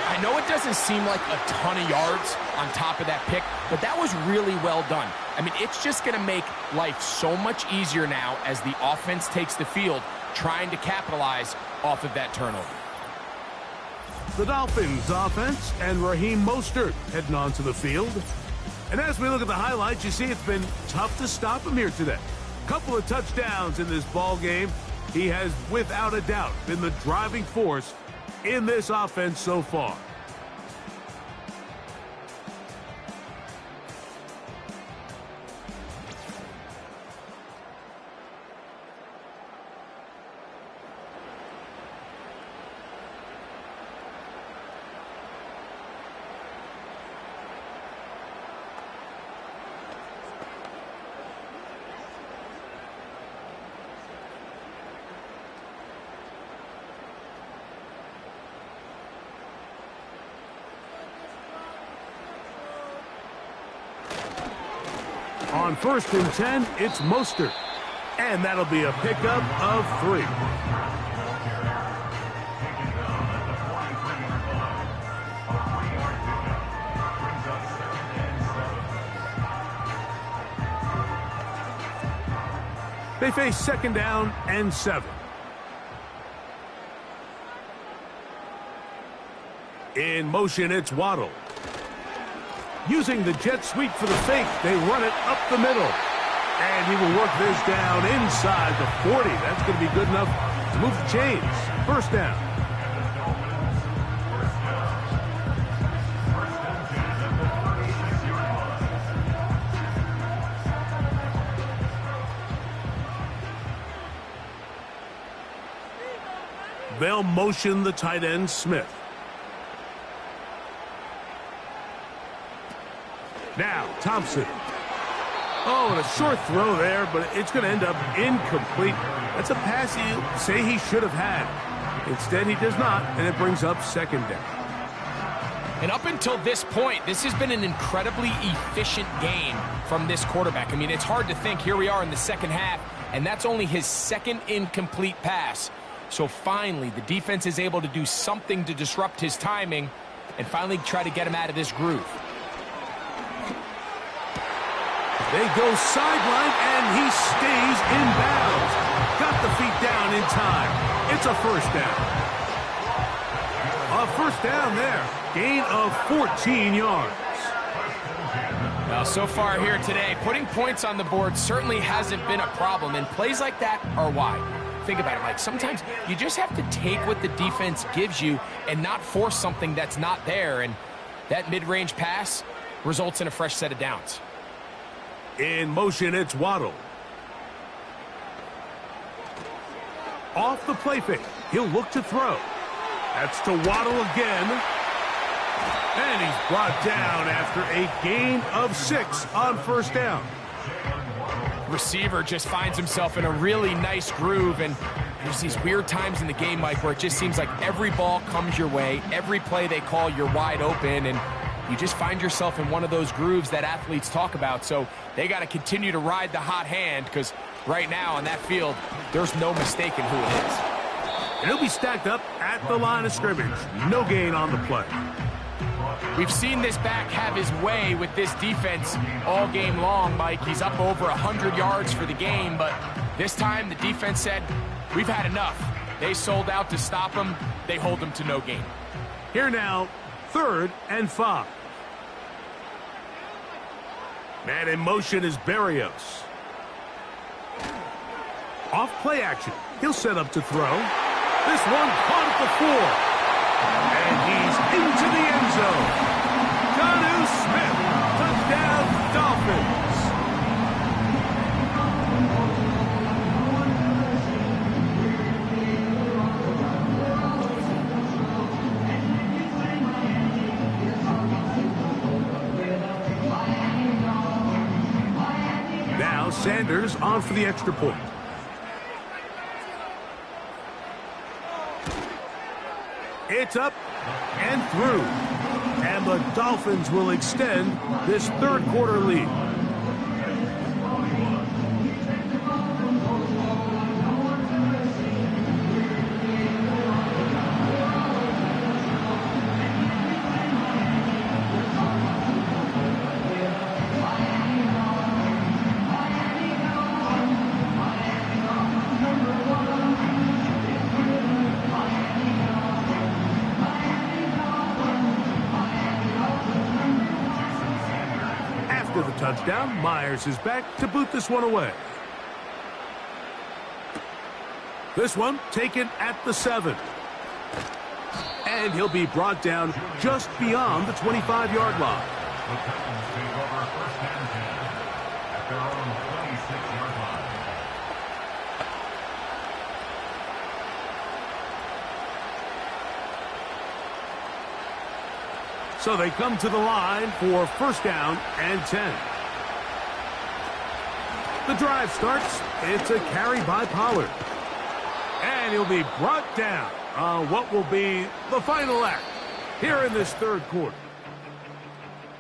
I know it doesn't seem like a ton of yards on top of that pick, but that was really well done. I mean, it's just going to make life so much easier now as the offense takes the field, trying to capitalize off of that turnover. The Dolphins offense and Raheem Mostert heading onto the field. And as we look at the highlights, you see it's been tough to stop him here today. Couple of touchdowns in this ball game. He has, without a doubt, been the driving force in this offense so far. On 1st and 10, it's Mostert. And that'll be a pickup of 3. They face 2nd down and 7. In motion, it's Waddle. Using the jet sweep for the fake, they run it up the middle. And he will work this down inside the 40. That's going to be good enough to move the chains. 1st down. They'll motion the tight end, Smith. Now, Thompson. Oh, and a short throw there, but it's going to end up incomplete. That's a pass you say he should have had. Instead, he does not, and it brings up 2nd down. And up until this point, this has been an incredibly efficient game from this quarterback. I mean, it's hard to think. Here we are in the second half, and that's only his second incomplete pass. So finally, the defense is able to do something to disrupt his timing and finally try to get him out of this groove. They go sideline, and he stays in bounds. Got the feet down in time. It's a first down. A first down there. Gain of 14 yards. Now, so far here today, putting points on the board certainly hasn't been a problem, and plays like that are why. Think about it, Mike. Sometimes you just have to take what the defense gives you and not force something that's not there, and that mid-range pass results in a fresh set of downs. In motion, it's Waddle. Off the play fake. He'll look to throw. That's to Waddle again. And he's brought down after a gain of 6 on first down. Receiver just finds himself in a really nice groove, and there's these weird times in the game, Mike, where it just seems like every ball comes your way, every play they call, you're wide open, and you just find yourself in one of those grooves that athletes talk about. So they got to continue to ride the hot hand, because right now on that field, there's no mistaking who it is. And he'll be stacked up at the line of scrimmage. No gain on the play. We've seen this back have his way with this defense all game long, Mike. He's up over 100 yards for the game, but this time the defense said, we've had enough. They sold out to stop him. They hold him to no gain. Here now, 3rd and 5. Man in motion is Berrios. Off play action. He'll set up to throw. This one caught at the 4. And he's into the end zone. Jonnu Smith, touchdown Dolphins. Now Sanders on for the extra point. It's up and through. And the Dolphins will extend this third quarter lead. Touchdown. Myers is back to boot this one away. This one taken at the 7. And he'll be brought down just beyond the 25-yard line. The Titans take over 1st and 10 at their own 26-yard line. So they come to the line for 1st down and 10. The drive starts. It's a carry by Pollard. And he'll be brought down on what will be the final act here in this third quarter.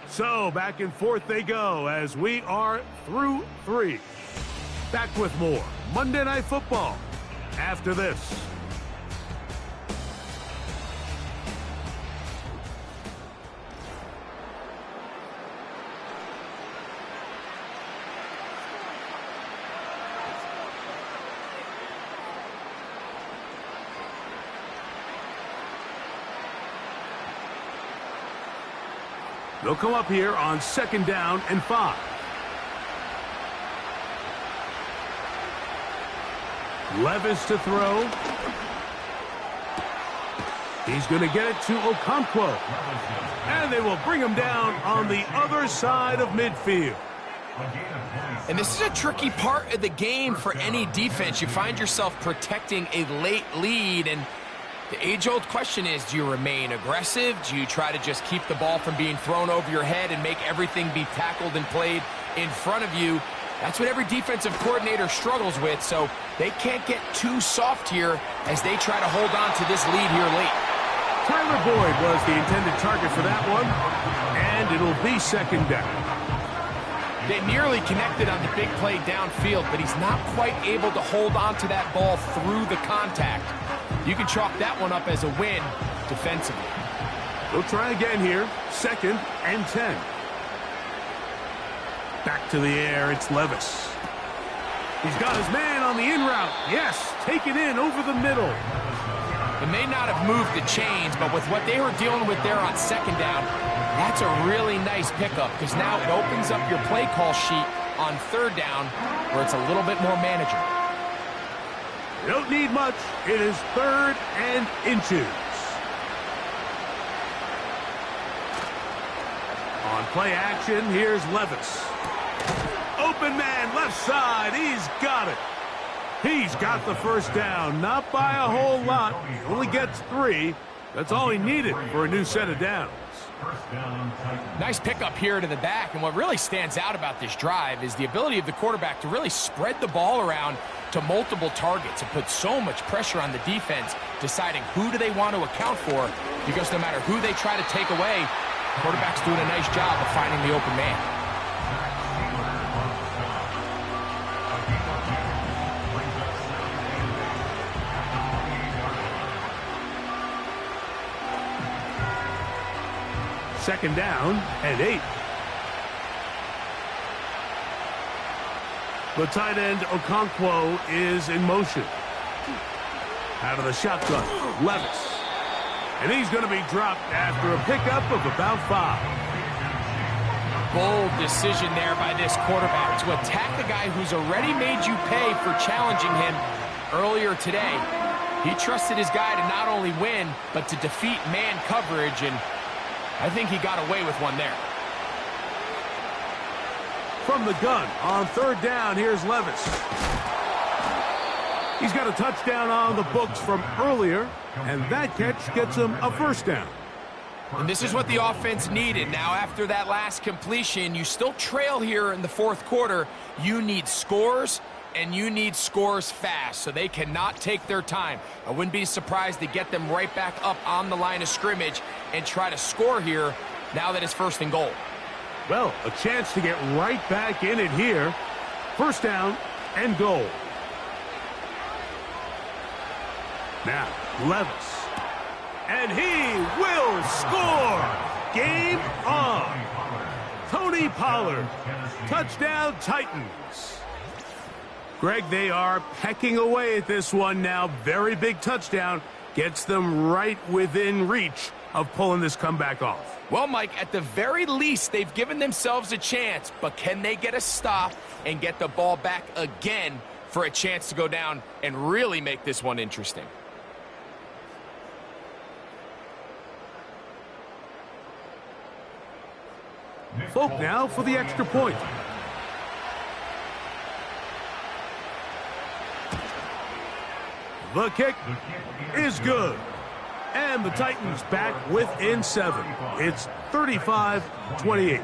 So back and forth they go as we are through 3. Back with more Monday Night Football after this. They'll come up here on 2nd down and 5. Levis to throw. He's going to get it to Okonkwo. And they will bring him down on the other side of midfield. And this is a tricky part of the game for any defense. You find yourself protecting a late lead, and the age-old question is, do you remain aggressive? Do you try to just keep the ball from being thrown over your head and make everything be tackled and played in front of you? That's what every defensive coordinator struggles with, so they can't get too soft here as they try to hold on to this lead here late. Tyler Boyd was the intended target for that one, and it'll be second down. They nearly connected on the big play downfield, but he's not quite able to hold on to that ball through the contact. You can chalk that one up as a win defensively. They'll try again here, 2nd and 10. Back to the air, it's Levis. He's got his man on the in route. Yes, take it in over the middle. It may not have moved the chains, but with what they were dealing with there on 2nd down, that's a really nice pickup because now it opens up your play call sheet on 3rd down where it's a little bit more manageable. You don't need much. It is 3rd and inches. On play action, here's Levis. Open man, left side. He's got it. He's got the first down. Not by a whole lot. He only gets 3. That's all he needed for a new set of downs. Nice pickup here to the back, and what really stands out about this drive is the ability of the quarterback to really spread the ball around to multiple targets. It puts so much pressure on the defense deciding who do they want to account for, because no matter who they try to take away, the quarterback's doing a nice job of finding the open man. Second down and 8. The tight end Okonkwo is in motion. Out of the shotgun, Levis. And he's going to be dropped after a pickup of about 5. Bold decision there by this quarterback to attack the guy who's already made you pay for challenging him earlier today. He trusted his guy to not only win, but to defeat man coverage, and I think he got away with one there. From the gun on 3rd down, here's Levis. He's got a touchdown on the books from earlier, and that catch gets him a first down. And this is what the offense needed. Now, after that last completion, you still trail here in the 4th quarter. You need scores, and you need scores fast, so they cannot take their time. I wouldn't be surprised to get them right back up on the line of scrimmage and try to score here now that it's 1st and goal. Well, a chance to get right back in it here. First down and goal. Now, Levis. And he will score! Game on! Tony Pollard. Touchdown, Titans. Greg, they are pecking away at this one now. Very big touchdown. Gets them right within reach of pulling this comeback off. Well, Mike, at the very least, they've given themselves a chance, but can they get a stop and get the ball back again for a chance to go down and really make this one interesting? Folk now for the extra point. The kick is good. And the Titans back within 7. It's 35-28.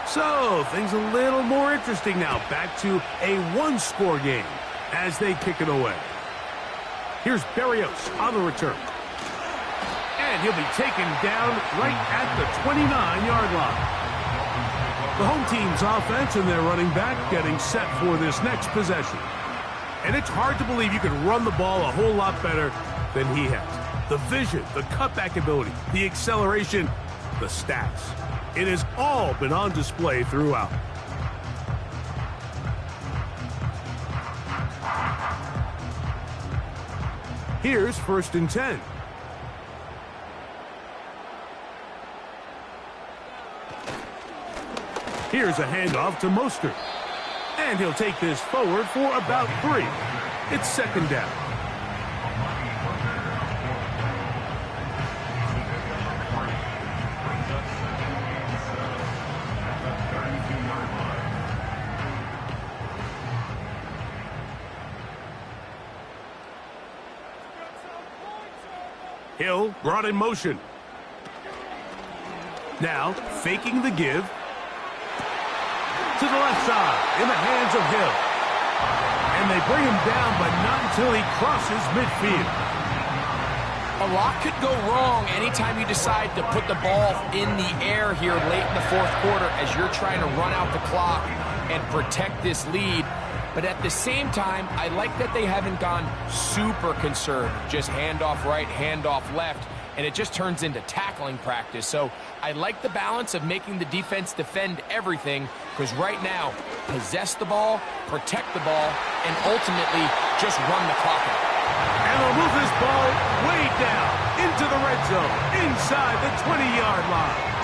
So, things a little more interesting now. Back to a one-score game as they kick it away. Here's Berrios on the return. And he'll be taken down right at the 29-yard line. The home team's offense and their running back getting set for this next possession. And it's hard to believe you can run the ball a whole lot better than he has. The vision, the cutback ability, the acceleration, the stats. It has all been on display throughout. Here's 1st and 10. Here's a handoff to Mostert. And he'll take this forward for about 3. It's 2nd down. Hill brought in motion. Now, faking the give. To the left side, in the hands of Hill. And they bring him down, but not until he crosses midfield. A lot could go wrong anytime you decide to put the ball in the air here late in the fourth quarter as you're trying to run out the clock and protect this lead. But at the same time, I like that they haven't gone super conservative. Just handoff right, handoff left, and it just turns into tackling practice. So I like the balance of making the defense defend everything, because right now, possess the ball, protect the ball, and ultimately just run the clock out. And they'll move this ball way down into the red zone, inside the 20-yard line.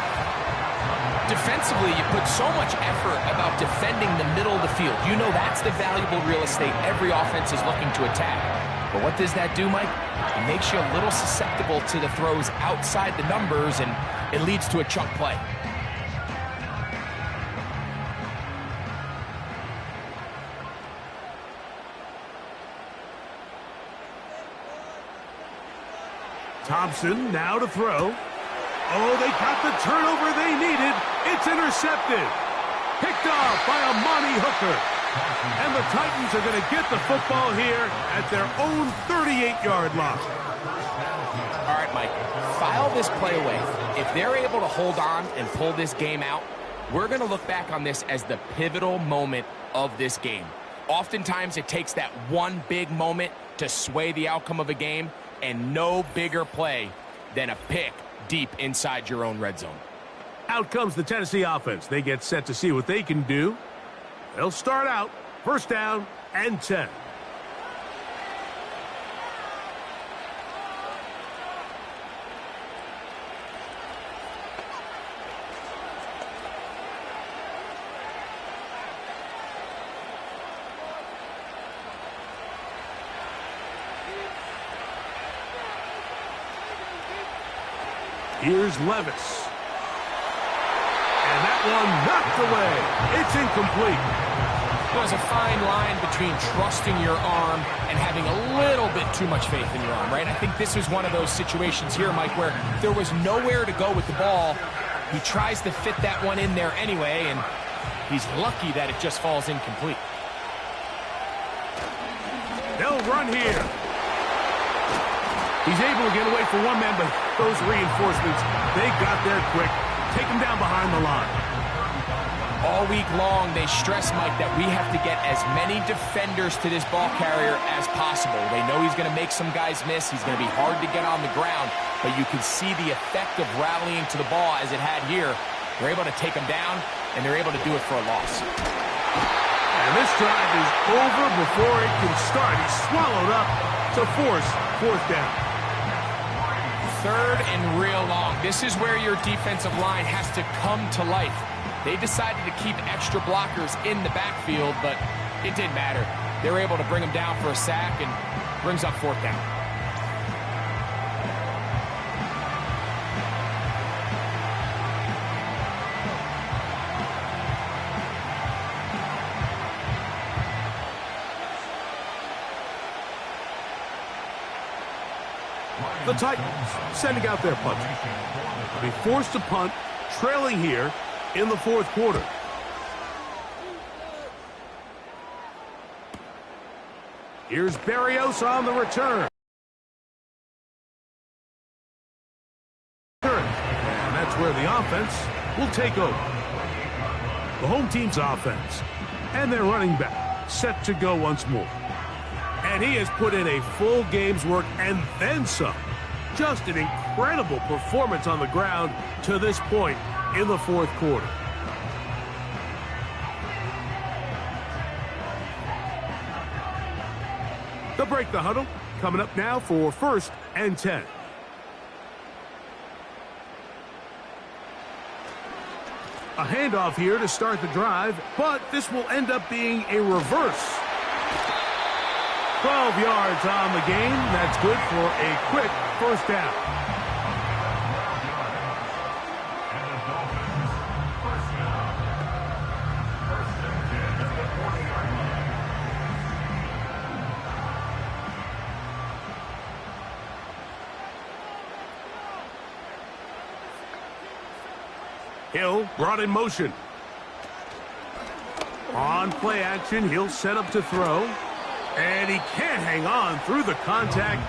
Defensively, you put so much effort about defending the middle of the field. You know that's the valuable real estate every offense is looking to attack. But what does that do, Mike? It makes you a little susceptible to the throws outside the numbers, and it leads to a chunk play. Thompson now to throw. Oh, they got the turnover they needed. It's intercepted. Picked off by Amani Hooker. And the Titans are going to get the football here at their own 38-yard line. All right, Mike, file this play away. If they're able to hold on and pull this game out, we're going to look back on this as the pivotal moment of this game. Oftentimes, it takes that one big moment to sway the outcome of a game, and no bigger play than a pick deep inside your own red zone. Out comes the Tennessee offense. They get set to see what they can do. They'll start out first down and 10. Here's Levis. And that one knocked away. It's incomplete. There's a fine line between trusting your arm and having a little bit too much faith in your arm, right? I think this is one of those situations here, Mike, where there was nowhere to go with the ball. He tries to fit that one in there anyway, and he's lucky that it just falls incomplete. They'll run here. He's able to get away for one man, but those reinforcements, they got there quick. Take him down behind the line. All week long, they stress, Mike, that we have to get as many defenders to this ball carrier as possible. They know he's going to make some guys miss. He's going to be hard to get on the ground, but you can see the effect of rallying to the ball as it had here. They're able to take him down, and they're able to do it for a loss. And this drive is over before it can start. He's swallowed up to force fourth down. Third and real long. This is where your defensive line has to come to life. They decided to keep extra blockers in the backfield, but it didn't matter. They were able to bring him down for a sack and brings up fourth down. The Titans sending out their punter. They forced to punt, trailing here in the fourth quarter. Here's Berrios on the return. And that's where the offense will take over. The home team's offense and their running back set to go once more. And he has put in a full game's work and then some. Just an incredible performance on the ground to this point in the fourth quarter. They'll break the huddle. Coming up now for first and 10. A handoff here to start the drive, but this will end up being a reverse. 12 yards on the game. That's good for a quick first down. And the Dolphins, first down. First and 10 at the 40-yard line. Hill brought in motion. On play action, he'll set up to throw. And he can't hang on through the contact.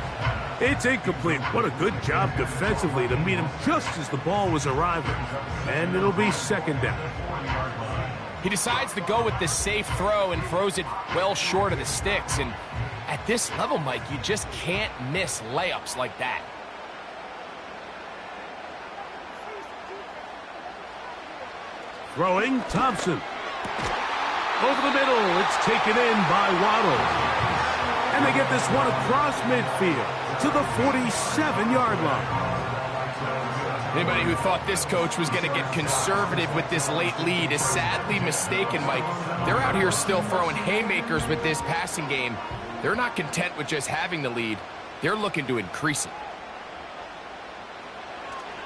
It's incomplete. What a good job defensively to meet him just as the ball was arriving. And it'll be second down. He decides to go with the safe throw and throws it well short of the sticks. And at this level, Mike, you just can't miss layups like that. Throwing, Thompson. Over the middle, it's taken in by Waddle. And they get this one across midfield to the 47-yard line. Anybody who thought this coach was going to get conservative with this late lead is sadly mistaken, Mike. They're out here still throwing haymakers with this passing game. They're not content with just having the lead. They're looking to increase it.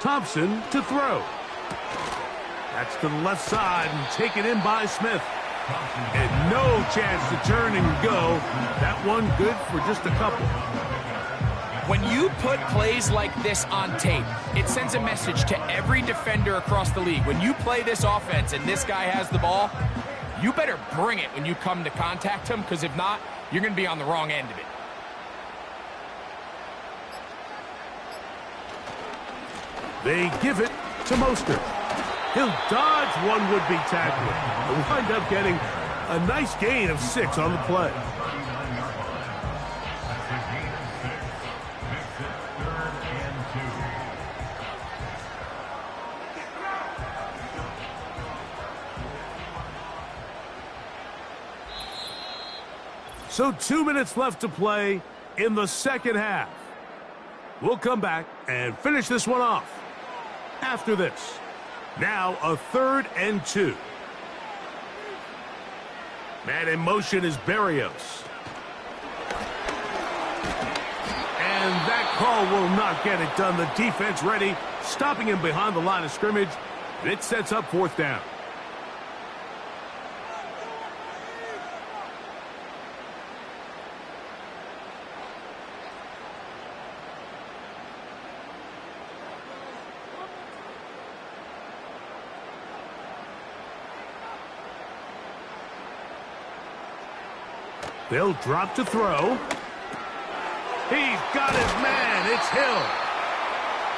Thompson to throw. That's to the left side and taken in by Smith. And no chance to turn and go. That one good for just a couple. When you put plays like this on tape, it sends a message to every defender across the league. When you play this offense and this guy has the ball, you better bring it when you come to contact him, because if not, you're going to be on the wrong end of it. They give it to Mostert. He'll dodge one would-be tackler and wind up getting a nice gain of 6 on the play. So 2 minutes left to play in the second half. We'll come back and finish this one off after this. Now a 3rd and 2. Man in motion is Berrios. And that call will not get it done. The defense ready, stopping him behind the line of scrimmage. And it sets up 4th down. They'll drop to throw. He's got his man. It's Hill.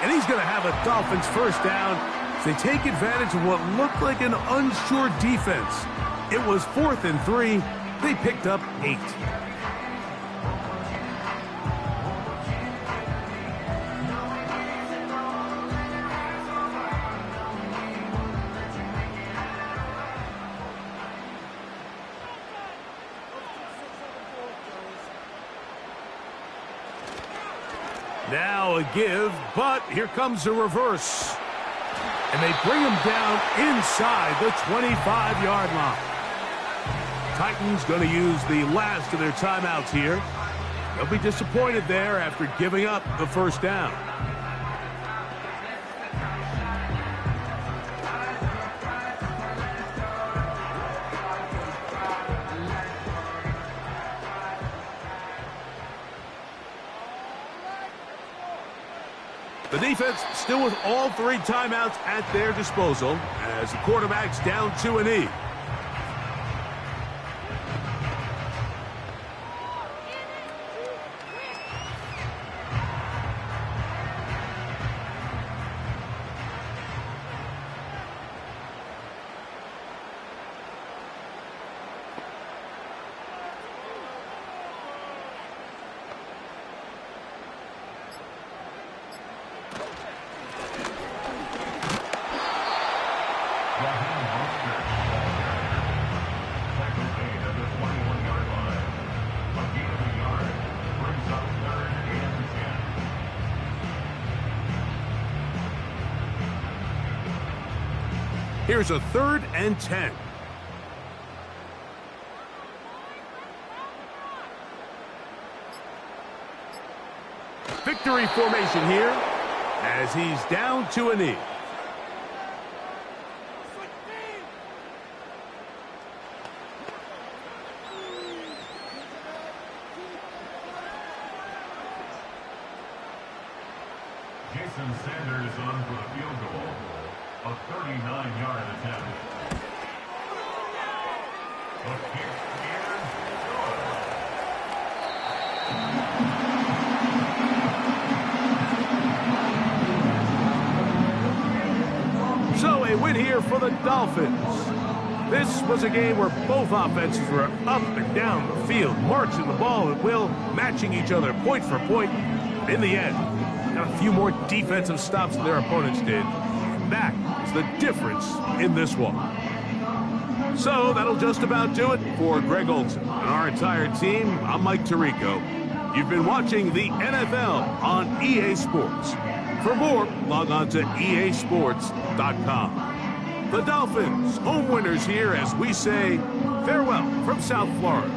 And he's going to have a Dolphins first down as they take advantage of what looked like an unsure defense. It was 4th and 3. They picked up 8. Now a give, but here comes a reverse. And they bring him down inside the 25-yard line. Titans going to use the last of their timeouts here. They'll be disappointed there after giving up the first down. The defense still with all 3 timeouts at their disposal as the quarterback's down to a knee. Here's a 3rd and 10. Victory formation here as he's down to a knee. Jason Sanders on for the field goal. A 39-yard attempt. The kick is good. So a win here for the Dolphins. This was a game where both offenses were up and down the field, marching the ball at will, matching each other point for point. In the end, got a few more defensive stops than their opponents did. That is the difference in this one. So that'll just about do it for Greg Olson and our entire team. I'm Mike Tirico. You've been watching the NFL on EA Sports. For more, log on to easports.com. The Dolphins, home winners here as we say farewell from South Florida.